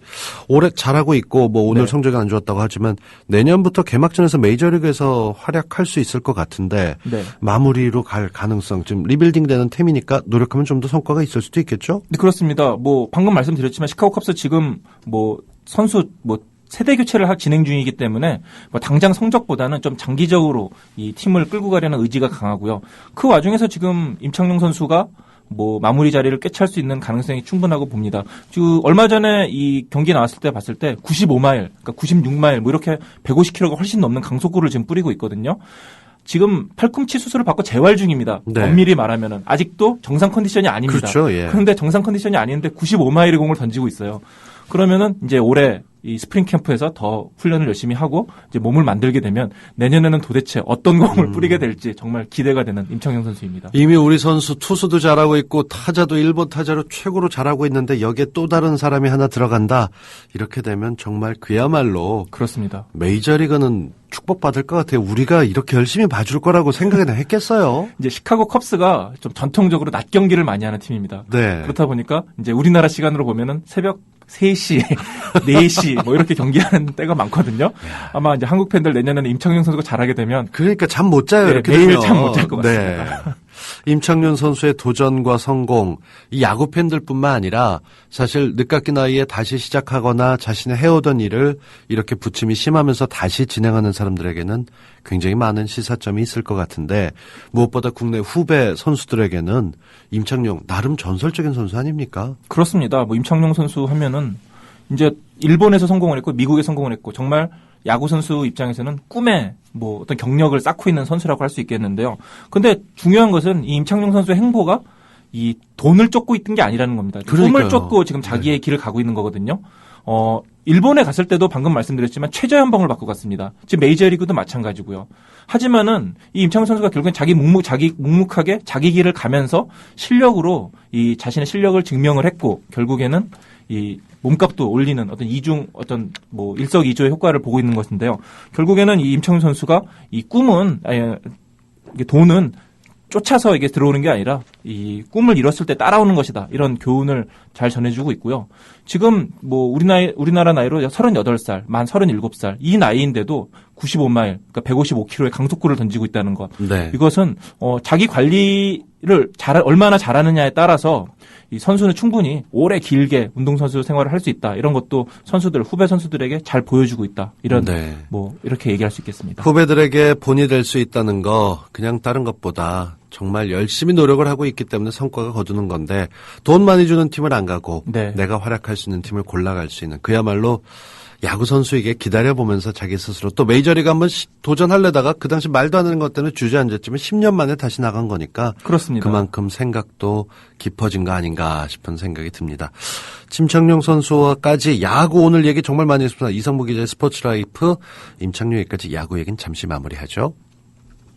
올해 잘하고 있고 뭐 오늘 네. 성적이 안 좋았다고 하지만 내년부터 개막전에서 메이저리그에서 활약할 수 있을 것 같은데 네. 마무리로 갈 가능성 지금 리빌딩 되는 팀이니까 노력하면 좀 더 성과가 있을 수도 있겠죠? 네, 그렇습니다. 뭐 방금 말씀드렸지만 시카고 컵스 지금 뭐 선수 뭐 세대 교체를 진행 중이기 때문에 뭐 당장 성적보다는 좀 장기적으로 이 팀을 끌고 가려는 의지가 강하고요. 그 와중에서 지금 임창용 선수가 뭐 마무리 자리를 꿰찰 수 있는 가능성이 충분하고 봅니다. 얼마 전에 이 경기 나왔을 때 봤을 때 95마일, 그러니까 96마일 뭐 이렇게 150km가 훨씬 넘는 강속구를 지금 뿌리고 있거든요. 지금 팔꿈치 수술을 받고 재활 중입니다. 네. 엄밀히 말하면은 아직도 정상 컨디션이 아닙니다. 그렇죠, 예. 그런데 정상 컨디션이 아닌데 95마일의 공을 던지고 있어요. 그러면은 이제 올해 이 스프링 캠프에서 더 훈련을 열심히 하고 이제 몸을 만들게 되면 내년에는 도대체 어떤 공을 뿌리게 될지 정말 기대가 되는 임창용 선수입니다. 이미 우리 선수 투수도 잘하고 있고 타자도 일본 타자로 최고로 잘하고 있는데 여기에 또 다른 사람이 하나 들어간다. 이렇게 되면 정말 그야말로 그렇습니다. 메이저리그는 축복받을 것 같아요. 우리가 이렇게 열심히 봐줄 거라고 생각이나 했겠어요. 이제 시카고 컵스가 좀 전통적으로 낮 경기를 많이 하는 팀입니다. 네. 그렇다 보니까 이제 우리나라 시간으로 보면은 새벽 3시, 4시 뭐 이렇게 경기하는 때가 많거든요. 아마 이제 한국 팬들 내년에는 임창용 선수가 잘하게 되면 그러니까 잠 못 자요. 네, 이렇게 매일 되면. 잠 못 잘 것 같습니다. 네. 임창용 선수의 도전과 성공, 이 야구 팬들뿐만 아니라 사실 늦깎이 나이에 다시 시작하거나 자신의 해오던 일을 이렇게 부침이 심하면서 다시 진행하는 사람들에게는 굉장히 많은 시사점이 있을 것 같은데 무엇보다 국내 후배 선수들에게는 임창용 나름 전설적인 선수 아닙니까? 그렇습니다. 뭐 임창용 선수 하면은 이제 일본에서 성공을 했고 미국에 성공을 했고 정말 야구 선수 입장에서는 꿈의 뭐 어떤 경력을 쌓고 있는 선수라고 할 수 있겠는데요. 근데 중요한 것은 이 임창용 선수의 행보가 이 돈을 쫓고 있던 게 아니라는 겁니다. 그러니까요. 꿈을 쫓고 지금 자기의 길을 가고 있는 거거든요. 일본에 갔을 때도 방금 말씀드렸지만 최저연봉을 받고 갔습니다. 지금 메이저리그도 마찬가지고요. 하지만은 이 임창용 선수가 결국엔 자기 묵묵하게 자기 길을 가면서 실력으로 이 자신의 실력을 증명을 했고 결국에는 이 몸값도 올리는 어떤 어떤 뭐 일석이조의 효과를 보고 있는 것인데요. 결국에는 이 임창용 선수가 이 꿈은 이게 돈은 쫓아서 이게 들어오는 게 아니라 이 꿈을 이뤘을 때 따라오는 것이다. 이런 교훈을 잘 전해주고 있고요. 지금 뭐 우리나라 나이로 38살, 만 37살 이 나이인데도 95마일, 그러니까 155km의 강속구를 던지고 있다는 것. 네. 이것은 자기 관리를 얼마나 잘하느냐에 따라서 이 선수는 충분히 오래 길게 운동선수 생활을 할 수 있다. 이런 것도 후배 선수들에게 잘 보여주고 있다. 이런 네. 뭐 이렇게 얘기할 수 있겠습니다. 후배들에게 본이 될 수 있다는 거 그냥 다른 것보다 정말 열심히 노력을 하고 있기 때문에 성과가 거두는 건데 돈 많이 주는 팀을 안 가고 네. 내가 활약할 수 있는 팀을 골라갈 수 있는 그야말로 야구 선수에게 기다려보면서 자기 스스로 또 메이저리그 한번 도전하려다가 그 당시 말도 안 되는 것 때문에 주저앉았지만 10년 만에 다시 나간 거니까 그렇습니다. 그만큼 생각도 깊어진 거 아닌가 싶은 생각이 듭니다. 임창용 선수와까지 야구 오늘 얘기 정말 많이 했습니다. 이성무 기자의 스포츠라이프 임창용 얘기까지 야구 얘기는 잠시 마무리하죠.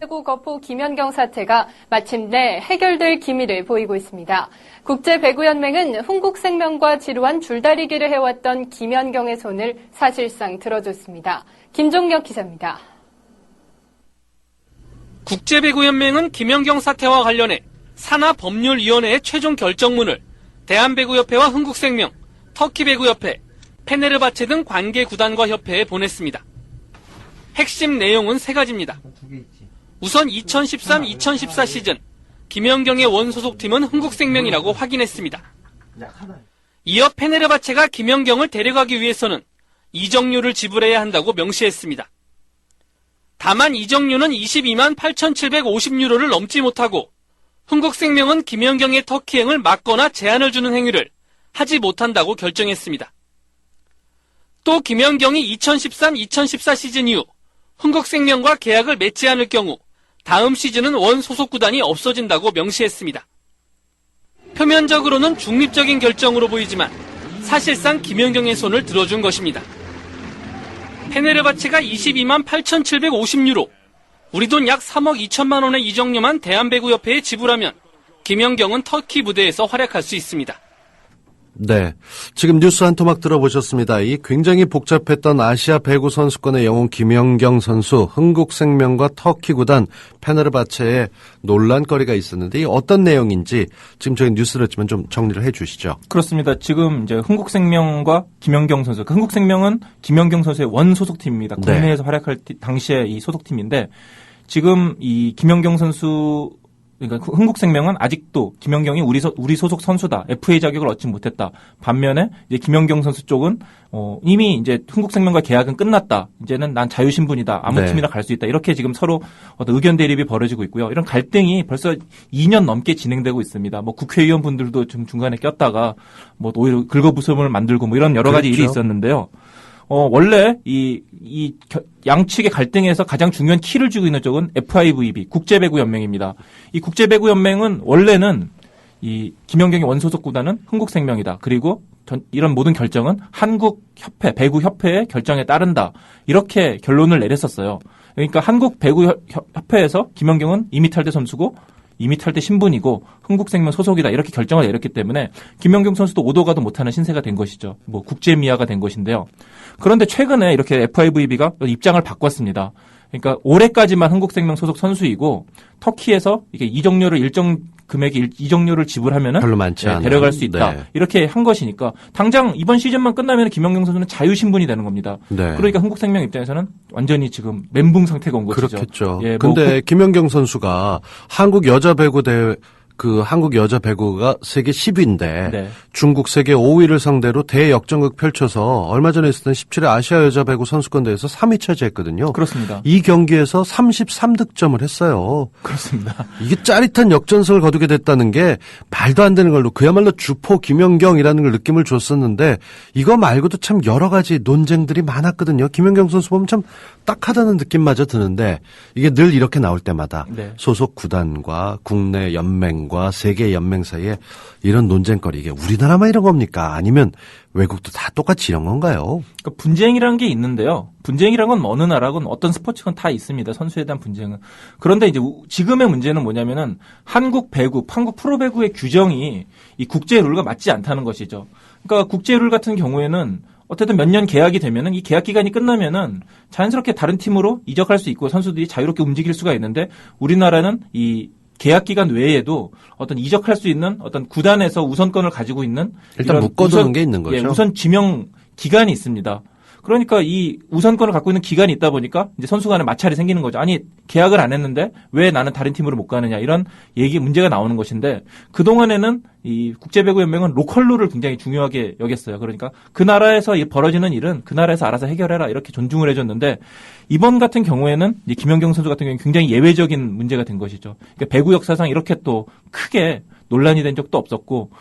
최고 거포 김연경 사태가 마침내 해결될 기미를 보이고 있습니다. 국제배구연맹은 흥국생명과 지루한 줄다리기를 해왔던 김연경의 손을 사실상 들어줬습니다. 김종혁 기자입니다. 국제배구연맹은 김연경 사태와 관련해 산하법률위원회의 최종 결정문을 대한배구협회와 흥국생명, 터키배구협회, 페네르바체 등 관계구단과 협회에 보냈습니다. 핵심 내용은 세 가지입니다. 우선 2013-2014 시즌 김연경의 원소속팀은 흥국생명이라고 확인했습니다. 이어 페네르바체가 김연경을 데려가기 위해서는 이적료를 지불해야 한다고 명시했습니다. 다만 이적료는 22만 8,750유로를 넘지 못하고 흥국생명은 김연경의 터키행을 막거나 제한을 주는 행위를 하지 못한다고 결정했습니다. 또 김연경이 2013-2014 시즌 이후 흥국생명과 계약을 맺지 않을 경우 다음 시즌은 원 소속 구단이 없어진다고 명시했습니다. 표면적으로는 중립적인 결정으로 보이지만 사실상 김연경의 손을 들어준 것입니다. 페네르바체가 22만 8,750유로, 우리 돈 약 3억 2천만 원의 이적료만 대한배구협회에 지불하면 김연경은 터키 무대에서 활약할 수 있습니다. 네. 지금 뉴스 한 토막 들어보셨습니다. 이 굉장히 복잡했던 아시아 배구 선수권의 영웅 김연경 선수, 흥국생명과 터키 구단 페네르바체에 논란거리가 있었는데 이 어떤 내용인지 지금 저희 뉴스를 했지만 좀 정리를 해 주시죠. 그렇습니다. 지금 이제 흥국생명과 김연경 선수, 흥국생명은 김연경 선수의 원 소속팀입니다. 국내에서 활약할 당시에 이 소속팀인데 지금 이 김연경 선수 그러니까 흥국생명은 아직도 김연경이 우리 소속 선수다. FA 자격을 얻지 못했다. 반면에 이제 김연경 선수 쪽은 이미 이제 흥국생명과 계약은 끝났다. 이제는 난 자유신분이다. 아무 네. 팀이나 갈 수 있다. 이렇게 지금 서로 어떤 의견 대립이 벌어지고 있고요. 이런 갈등이 벌써 2년 넘게 진행되고 있습니다. 뭐 국회의원분들도 좀 중간에 꼈다가 뭐 오히려 긁어부스럼을 만들고 뭐 이런 여러 가지 그렇죠. 일이 있었는데요. 원래 양측의 갈등에서 가장 중요한 키를 쥐고 있는 쪽은 FIVB 국제배구연맹입니다. 이 국제배구연맹은 원래는 이 김연경의 원소속 구단은 흥국생명이다. 그리고 이런 모든 결정은 한국협회 배구협회의 결정에 따른다. 이렇게 결론을 내렸었어요. 그러니까 한국배구협회에서 김연경은 이미탈대 선수고 이미탈대 신분이고 흥국생명 소속이다 이렇게 결정을 내렸기 때문에 김연경 선수도 오도 가도 못하는 신세가 된 것이죠. 뭐 국제미아가 된 것인데요. 그런데 최근에 이렇게 FIVB가 입장을 바꿨습니다. 그러니까 올해까지만 흥국생명 소속 선수이고 터키에서 이게 이적료를 일정 금액의 이적료를 지불하면은 별로 많지 않아요. 데려갈 수 있다. 네. 이렇게 한 것이니까 당장 이번 시즌만 끝나면 김연경 선수는 자유 신분이 되는 겁니다. 네. 그러니까 흥국생명 입장에서는 완전히 지금 멘붕 상태가 온 것이죠. 그렇겠죠. 예, 근데 김연경 선수가 한국 여자 배구 대회 한국 여자 배구가 세계 10위인데 네. 중국 세계 5위를 상대로 대역전극 펼쳐서 얼마 전에 있었던 17회 아시아 여자 배구 선수권 대회에서 3위 차지했거든요. 그렇습니다. 이 경기에서 33득점을 했어요. 그렇습니다. 이게 짜릿한 역전승을 거두게 됐다는 게 말도 안 되는 걸로 그야말로 주포 김연경이라는 걸 느낌을 줬었는데 이거 말고도 참 여러 가지 논쟁들이 많았거든요. 김연경 선수 보면 참 딱하다는 느낌마저 드는데 이게 늘 이렇게 나올 때마다 네. 소속 구단과 국내 연맹과 세계 연맹 사이에 이런 논쟁거리 이게 우리나라만 이런 겁니까? 아니면 외국도 다 똑같이 이런 건가요? 그러니까 분쟁이라는 게 있는데요. 분쟁이라는 건 어느 나라건 어떤 스포츠건 다 있습니다. 선수에 대한 분쟁은. 그런데 이제 지금의 문제는 뭐냐면은 한국 배구, 한국 프로배구의 규정이 이 국제 룰과 맞지 않다는 것이죠. 그러니까 국제 룰 같은 경우에는 어쨌든 몇 년 계약이 되면은 이 계약 기간이 끝나면은 자연스럽게 다른 팀으로 이적할 수 있고 선수들이 자유롭게 움직일 수가 있는데 우리나라는 이 계약 기간 외에도 어떤 이적할 수 있는 어떤 구단에서 우선권을 가지고 있는 일단 묶어두는 게 있는 거죠. 예, 우선 지명 기간이 있습니다. 그러니까 이 우선권을 갖고 있는 기간이 있다 보니까 이제 선수 간에 마찰이 생기는 거죠. 아니 계약을 안 했는데 왜 나는 다른 팀으로 못 가느냐 이런 문제가 나오는 것인데 그동안에는 이 국제배구연맹은 로컬 룰을 굉장히 중요하게 여겼어요. 그러니까 그 나라에서 벌어지는 일은 그 나라에서 알아서 해결해라 이렇게 존중을 해줬는데 이번 같은 경우에는 이제 김연경 선수 같은 경우는 굉장히 예외적인 문제가 된 것이죠. 그러니까 배구 역사상 이렇게 또 크게 논란이 된 적도 없었고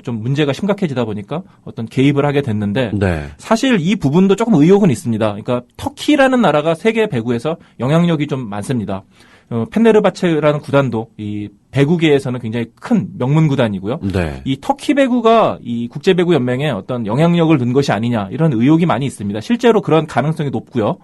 좀 문제가 심각해지다 보니까 어떤 개입을 하게 됐는데 네. 사실 이 부분도 조금 의혹은 있습니다. 그러니까 터키라는 나라가 세계 배구에서 영향력이 좀 많습니다. 펜네르바체라는 구단도 이 배구계에서는 굉장히 큰 명문 구단이고요. 네. 이 터키 배구가 이 국제배구 연맹에 어떤 영향력을 넣은 것이 아니냐 이런 의혹이 많이 있습니다. 실제로 그런 가능성이 높고요.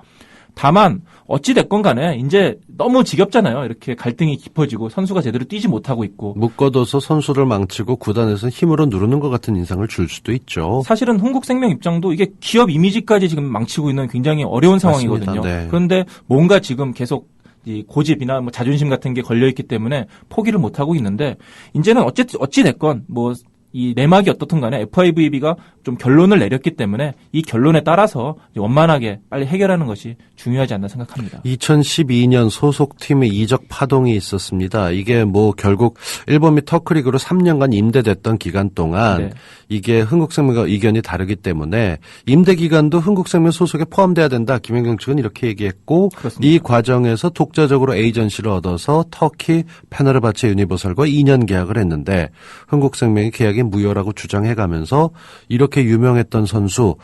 다만 어찌 됐건 간에 이제 너무 지겹잖아요. 이렇게 갈등이 깊어지고 선수가 제대로 뛰지 못하고 있고. 묶어둬서 선수를 망치고 구단에서 힘으로 누르는 것 같은 인상을 줄 수도 있죠. 사실은 흥국생명 입장도 이게 기업 이미지까지 지금 망치고 있는 굉장히 어려운 상황이거든요. 맞습니다. 네. 그런데 뭔가 지금 계속 이 고집이나 뭐 자존심 같은 게 걸려 있기 때문에 포기를 못 하고 있는데 이제는 어찌 됐건 뭐 이 내막이 어떻든 간에 FIVB가 좀 결론을 내렸기 때문에 이 결론에 따라서 원만하게 빨리 해결하는 것이 중요하지 않나 생각합니다. 2012년 소속팀의 이적 파동이 있었습니다. 이게 뭐 결국 일본 및 터크리그로 3년간 임대됐던 기간 동안 네. 이게 흥국생명과 의견이 다르기 때문에 임대 기간도 흥국생명 소속에 포함돼야 된다. 김연경 측은 이렇게 얘기했고 그렇습니다. 이 과정에서 독자적으로 에이전시를 얻어서 터키 페네르바체 유니버설과 2년 계약을 했는데 흥국생명이 계약이 무효라고 주장해가면서 이렇게 유명했던 선수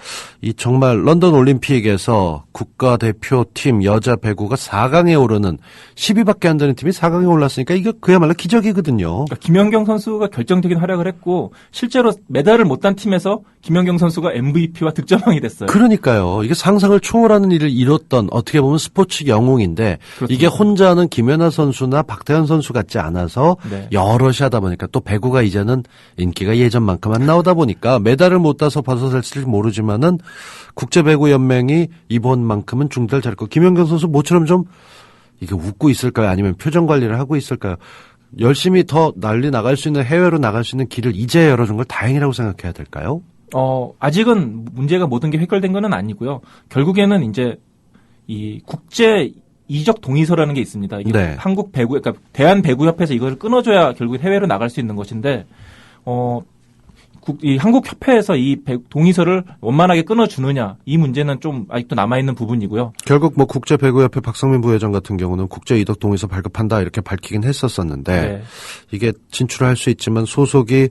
이 정말 런던 올림픽에서 국가대표팀 여자 배구가 4강에 오르는 10위밖에 안 되는 팀이 4강에 올랐으니까 이거 그야말로 기적이거든요. 그러니까 김연경 선수가 결정적인 활약을 했고 실제로 메달을 못 딴 팀에서 김연경 선수가 MVP와 득점왕이 됐어요. 그러니까요. 이게 상상을 초월하는 일을 이뤘던 어떻게 보면 스포츠 영웅인데 그렇습니다. 이게 혼자는 김연아 선수나 박태환 선수 같지 않아서 네. 여럿이 하다 보니까 또 배구가 이제는 인기가 예전만큼 안 나오다 보니까 메달을 못 따서 벗어날지 모르지만은 국제배구연맹이 이번만큼은 중대를 잘했고 김연경 선수 모처럼 좀 이게 웃고 있을까요? 아니면 표정 관리를 하고 있을까요? 열심히 더 난리 나갈 수 있는 해외로 나갈 수 있는 길을 이제 열어준 걸 다행이라고 생각해야 될까요? 아직은 문제가 모든 게 해결된 건 아니고요. 결국에는 이제 이 국제 이적 동의서라는 게 있습니다. 이게 네. 한국 배구, 그러니까 대한 배구협회에서 이걸 끊어줘야 결국 해외로 나갈 수 있는 것인데, 이 한국 협회에서 이 동의서를 원만하게 끊어주느냐, 이 문제는 좀 아직도 남아있는 부분이고요. 결국 뭐 국제배구협회 박성민 부회장 같은 경우는 국제 이적 동의서 발급한다 이렇게 밝히긴 했었었는데 네. 이게 진출할 수 있지만 소속이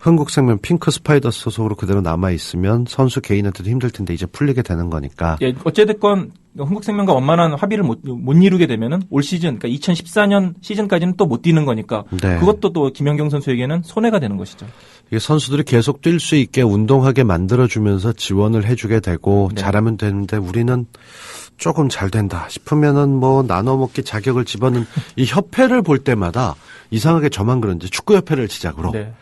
흥국생명 핑크 스파이더스 소속으로 그대로 남아있으면 선수 개인한테도 힘들 텐데 이제 풀리게 되는 거니까. 예, 어찌됐건 흥국생명과 원만한 합의를 못 이루게 되면은 올 시즌, 그러니까 2014년 시즌까지는 또 못 뛰는 거니까 네. 그것도 또 김연경 선수에게는 손해가 되는 것이죠. 이게 선수들이 계속 뛸 수 있게 운동하게 만들어주면서 지원을 해주게 되고 네. 잘하면 되는데 우리는 조금 잘 된다 싶으면은 뭐 나눠먹기 자격을 집어넣는 이 협회를 볼 때마다 이상하게 저만 그런지 축구협회를 시작으로 네.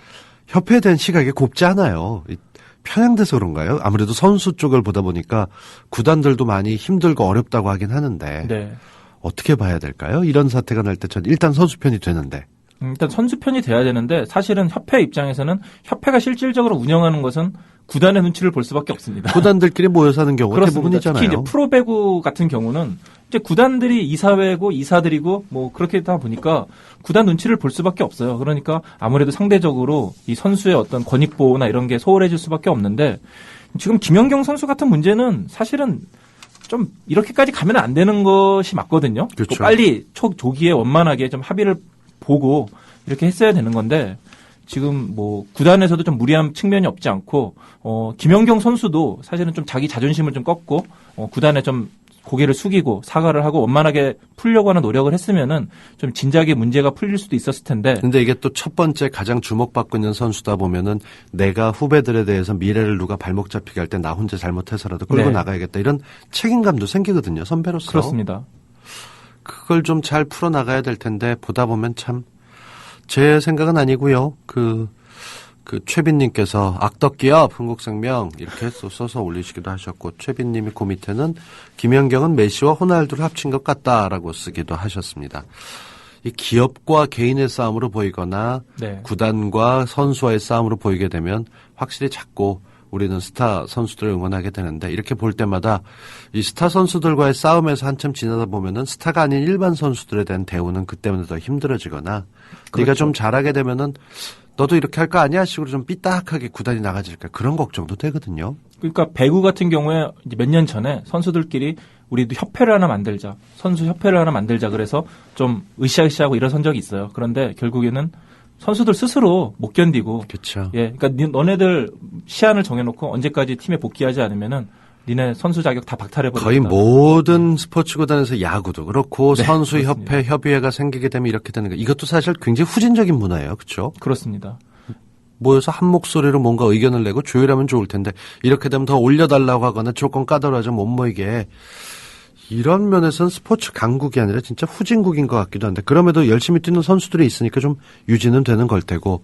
협회에 대한 시각이 곱지 않아요. 편향돼서 그런가요? 아무래도 선수 쪽을 보다 보니까 구단들도 많이 힘들고 어렵다고 하긴 하는데 네. 어떻게 봐야 될까요? 이런 사태가 날 때 전 일단 선수 편이 되는데. 일단 선수 편이 돼야 되는데 사실은 협회 입장에서는 협회가 실질적으로 운영하는 것은 구단의 눈치를 볼 수밖에 없습니다. 구단들끼리 모여서 하는 경우가 그렇습니다. 대부분이잖아요. 특히 이제 프로배구 같은 경우는 이제 구단들이 이사회고 이사들이고 뭐 그렇게 다 보니까 구단 눈치를 볼 수밖에 없어요. 그러니까 아무래도 상대적으로 이 선수의 어떤 권익 보호나 이런 게 소홀해질 수밖에 없는데 지금 김연경 선수 같은 문제는 사실은 좀 이렇게까지 가면 안 되는 것이 맞거든요. 그렇죠. 빨리 조기에 원만하게 좀 합의를 보고 이렇게 했어야 되는 건데 지금 뭐 구단에서도 좀 무리한 측면이 없지 않고 김연경 선수도 사실은 좀 자기 자존심을 좀 꺾고 구단에 좀 고개를 숙이고 사과를 하고 원만하게 풀려고 하는 노력을 했으면은 좀 진작에 문제가 풀릴 수도 있었을 텐데. 근데 이게 또 첫 번째 가장 주목받고 있는 선수다 보면은 내가 후배들에 대해서 미래를 누가 발목 잡히게 할 때 나 혼자 잘못해서라도 끌고 네. 나가야겠다 이런 책임감도 생기거든요. 선배로서. 그렇습니다. 그걸 좀 잘 풀어나가야 될 텐데 보다 보면 참 제 생각은 아니고요. 그 최빈님께서 악덕기업 흥국생명 이렇게 써서 올리시기도 하셨고 최빈님이 그 밑에는 김연경은 메시와 호날두를 합친 것 같다라고 쓰기도 하셨습니다. 이 기업과 개인의 싸움으로 보이거나 네. 구단과 선수와의 싸움으로 보이게 되면 확실히 자꾸 우리는 스타 선수들을 응원하게 되는데 이렇게 볼 때마다 이 스타 선수들과의 싸움에서 한참 지나다 보면은 스타가 아닌 일반 선수들에 대한 대우는 그때마다 더 힘들어지거나 그렇죠. 네가 좀 잘하게 되면은 너도 이렇게 할 거 아니야? 식으로 좀 삐딱하게 구단이 나가질까 그런 걱정도 되거든요. 그러니까 배구 같은 경우에 이제 몇 년 전에 선수들끼리 우리도 협회를 하나 만들자, 선수 협회를 하나 만들자 그래서 좀 으쌰으쌰하고 일어선 적이 있어요. 그런데 결국에는 선수들 스스로 못 견디고, 그렇죠. 예, 그러니까 너네들 시한을 정해놓고 언제까지 팀에 복귀하지 않으면은 니네 선수 자격 다 박탈해버린다. 거의 모든 스포츠 구단에서 야구도 그렇고 네, 선수협회, 그렇습니다. 협의회가 생기게 되면 이렇게 되는 거. 이것도 사실 굉장히 후진적인 문화예요. 그렇죠? 그렇습니다. 모여서 한 목소리로 뭔가 의견을 내고 조율하면 좋을 텐데 이렇게 되면 더 올려달라고 하거나 조건 까다로워져 못 모이게 이런 면에서는 스포츠 강국이 아니라 진짜 후진국인 것 같기도 한데 그럼에도 열심히 뛰는 선수들이 있으니까 좀 유지는 되는 걸 테고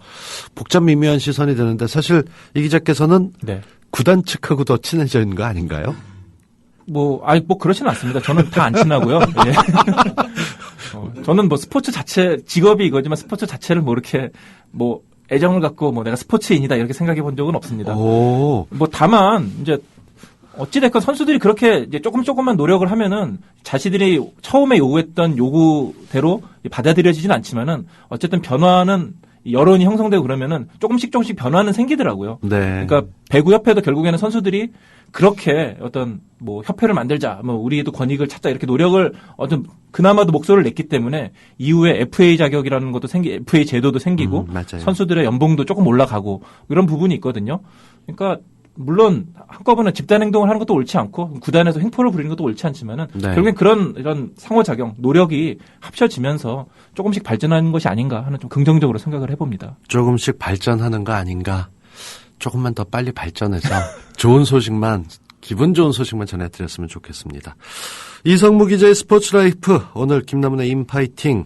복잡 미묘한 시선이 되는데 사실 이 기자께서는 네. 구단 측하고 더 친해져 있는 거 아닌가요? 뭐 그렇지는 않습니다. 저는 다 안 친하고요. 예. 저는 뭐 스포츠 자체, 직업이 이거지만 스포츠 자체를 뭐 이렇게 뭐 애정을 갖고 뭐 내가 스포츠인이다 이렇게 생각해 본 적은 없습니다. 오. 뭐 다만 이제 어찌됐건 선수들이 그렇게 이제 조금만 노력을 하면은 자신들이 처음에 요구했던 요구대로 받아들여지진 않지만은 어쨌든 변화는 여론이 형성되고 그러면은 조금씩 변화는 생기더라고요. 네. 그러니까 배구협회도 결국에는 선수들이 그렇게 어떤 뭐 협회를 만들자, 뭐 우리도 권익을 찾자 이렇게 노력을 어떤 그나마도 목소리를 냈기 때문에 이후에 FA 자격이라는 것도 FA 제도도 생기고 맞아요. 선수들의 연봉도 조금 올라가고 이런 부분이 있거든요. 그러니까 물론 한꺼번에 집단 행동을 하는 것도 옳지 않고 구단에서 횡포를 부리는 것도 옳지 않지만은 네. 결국엔 이런 상호작용, 노력이 합쳐지면서 조금씩 발전하는 것이 아닌가 하는 좀 긍정적으로 생각을 해봅니다. 조금씩 발전하는 거 아닌가. 조금만 더 빨리 발전해서 좋은 소식만 기분 좋은 소식만 전해드렸으면 좋겠습니다. 이성무 기자의 스포츠라이프 오늘 김남훈의 인파이팅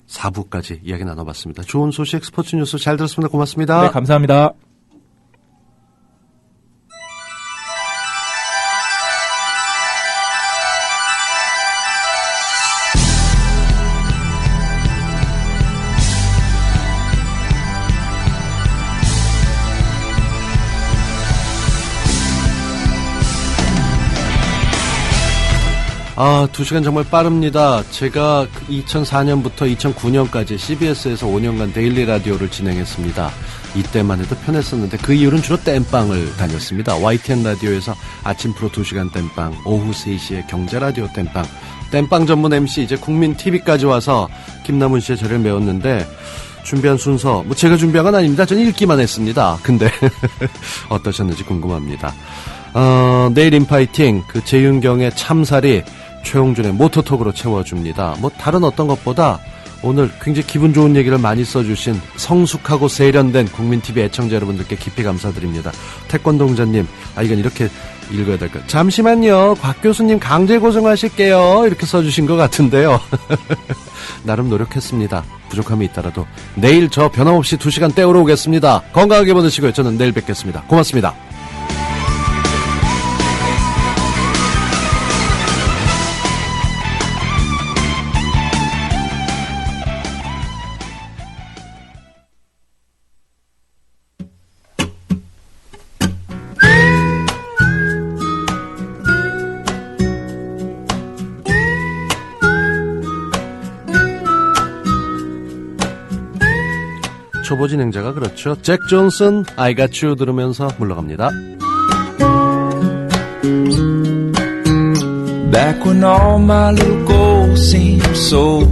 4부까지 이야기 나눠봤습니다. 좋은 소식 스포츠 뉴스 잘 들었습니다. 고맙습니다. 네, 감사합니다. 2시간 정말 빠릅니다. 제가 2004년부터 2009년까지 CBS에서 5년간 데일리 라디오를 진행했습니다. 이때만 해도 편했었는데 그 이후로는 주로 땜빵을 다녔습니다. YTN 라디오에서 아침 프로 2시간 땜빵, 오후 3시에 경제라디오 땜빵, 땜빵 전문 MC 이제 국민 TV까지 와서 김남훈 씨의 저를 메웠는데 준비한 순서, 제가 준비한 건 아닙니다. 전 읽기만 했습니다. 근데 어떠셨는지 궁금합니다. 내일 인파이팅, 그 재윤경의 참살이 최홍준의 모토톡으로 채워줍니다. 다른 어떤 것보다 오늘 굉장히 기분 좋은 얘기를 많이 써주신 성숙하고 세련된 국민TV 애청자 여러분들께 깊이 감사드립니다. 태권동자님, 이건 이렇게 읽어야 될까요? 잠시만요. 곽 교수님 강제 고정하실게요. 이렇게 써주신 것 같은데요. 나름 노력했습니다. 부족함이 있더라도 내일 저 변함없이 2시간 때우러 오겠습니다. 건강하게 보내시고요. 저는 내일 뵙겠습니다. 고맙습니다. 초보 진행자가 그렇죠. 잭 존슨, I Got You 들으면서 물러갑니다. Back when all my little goals seemed so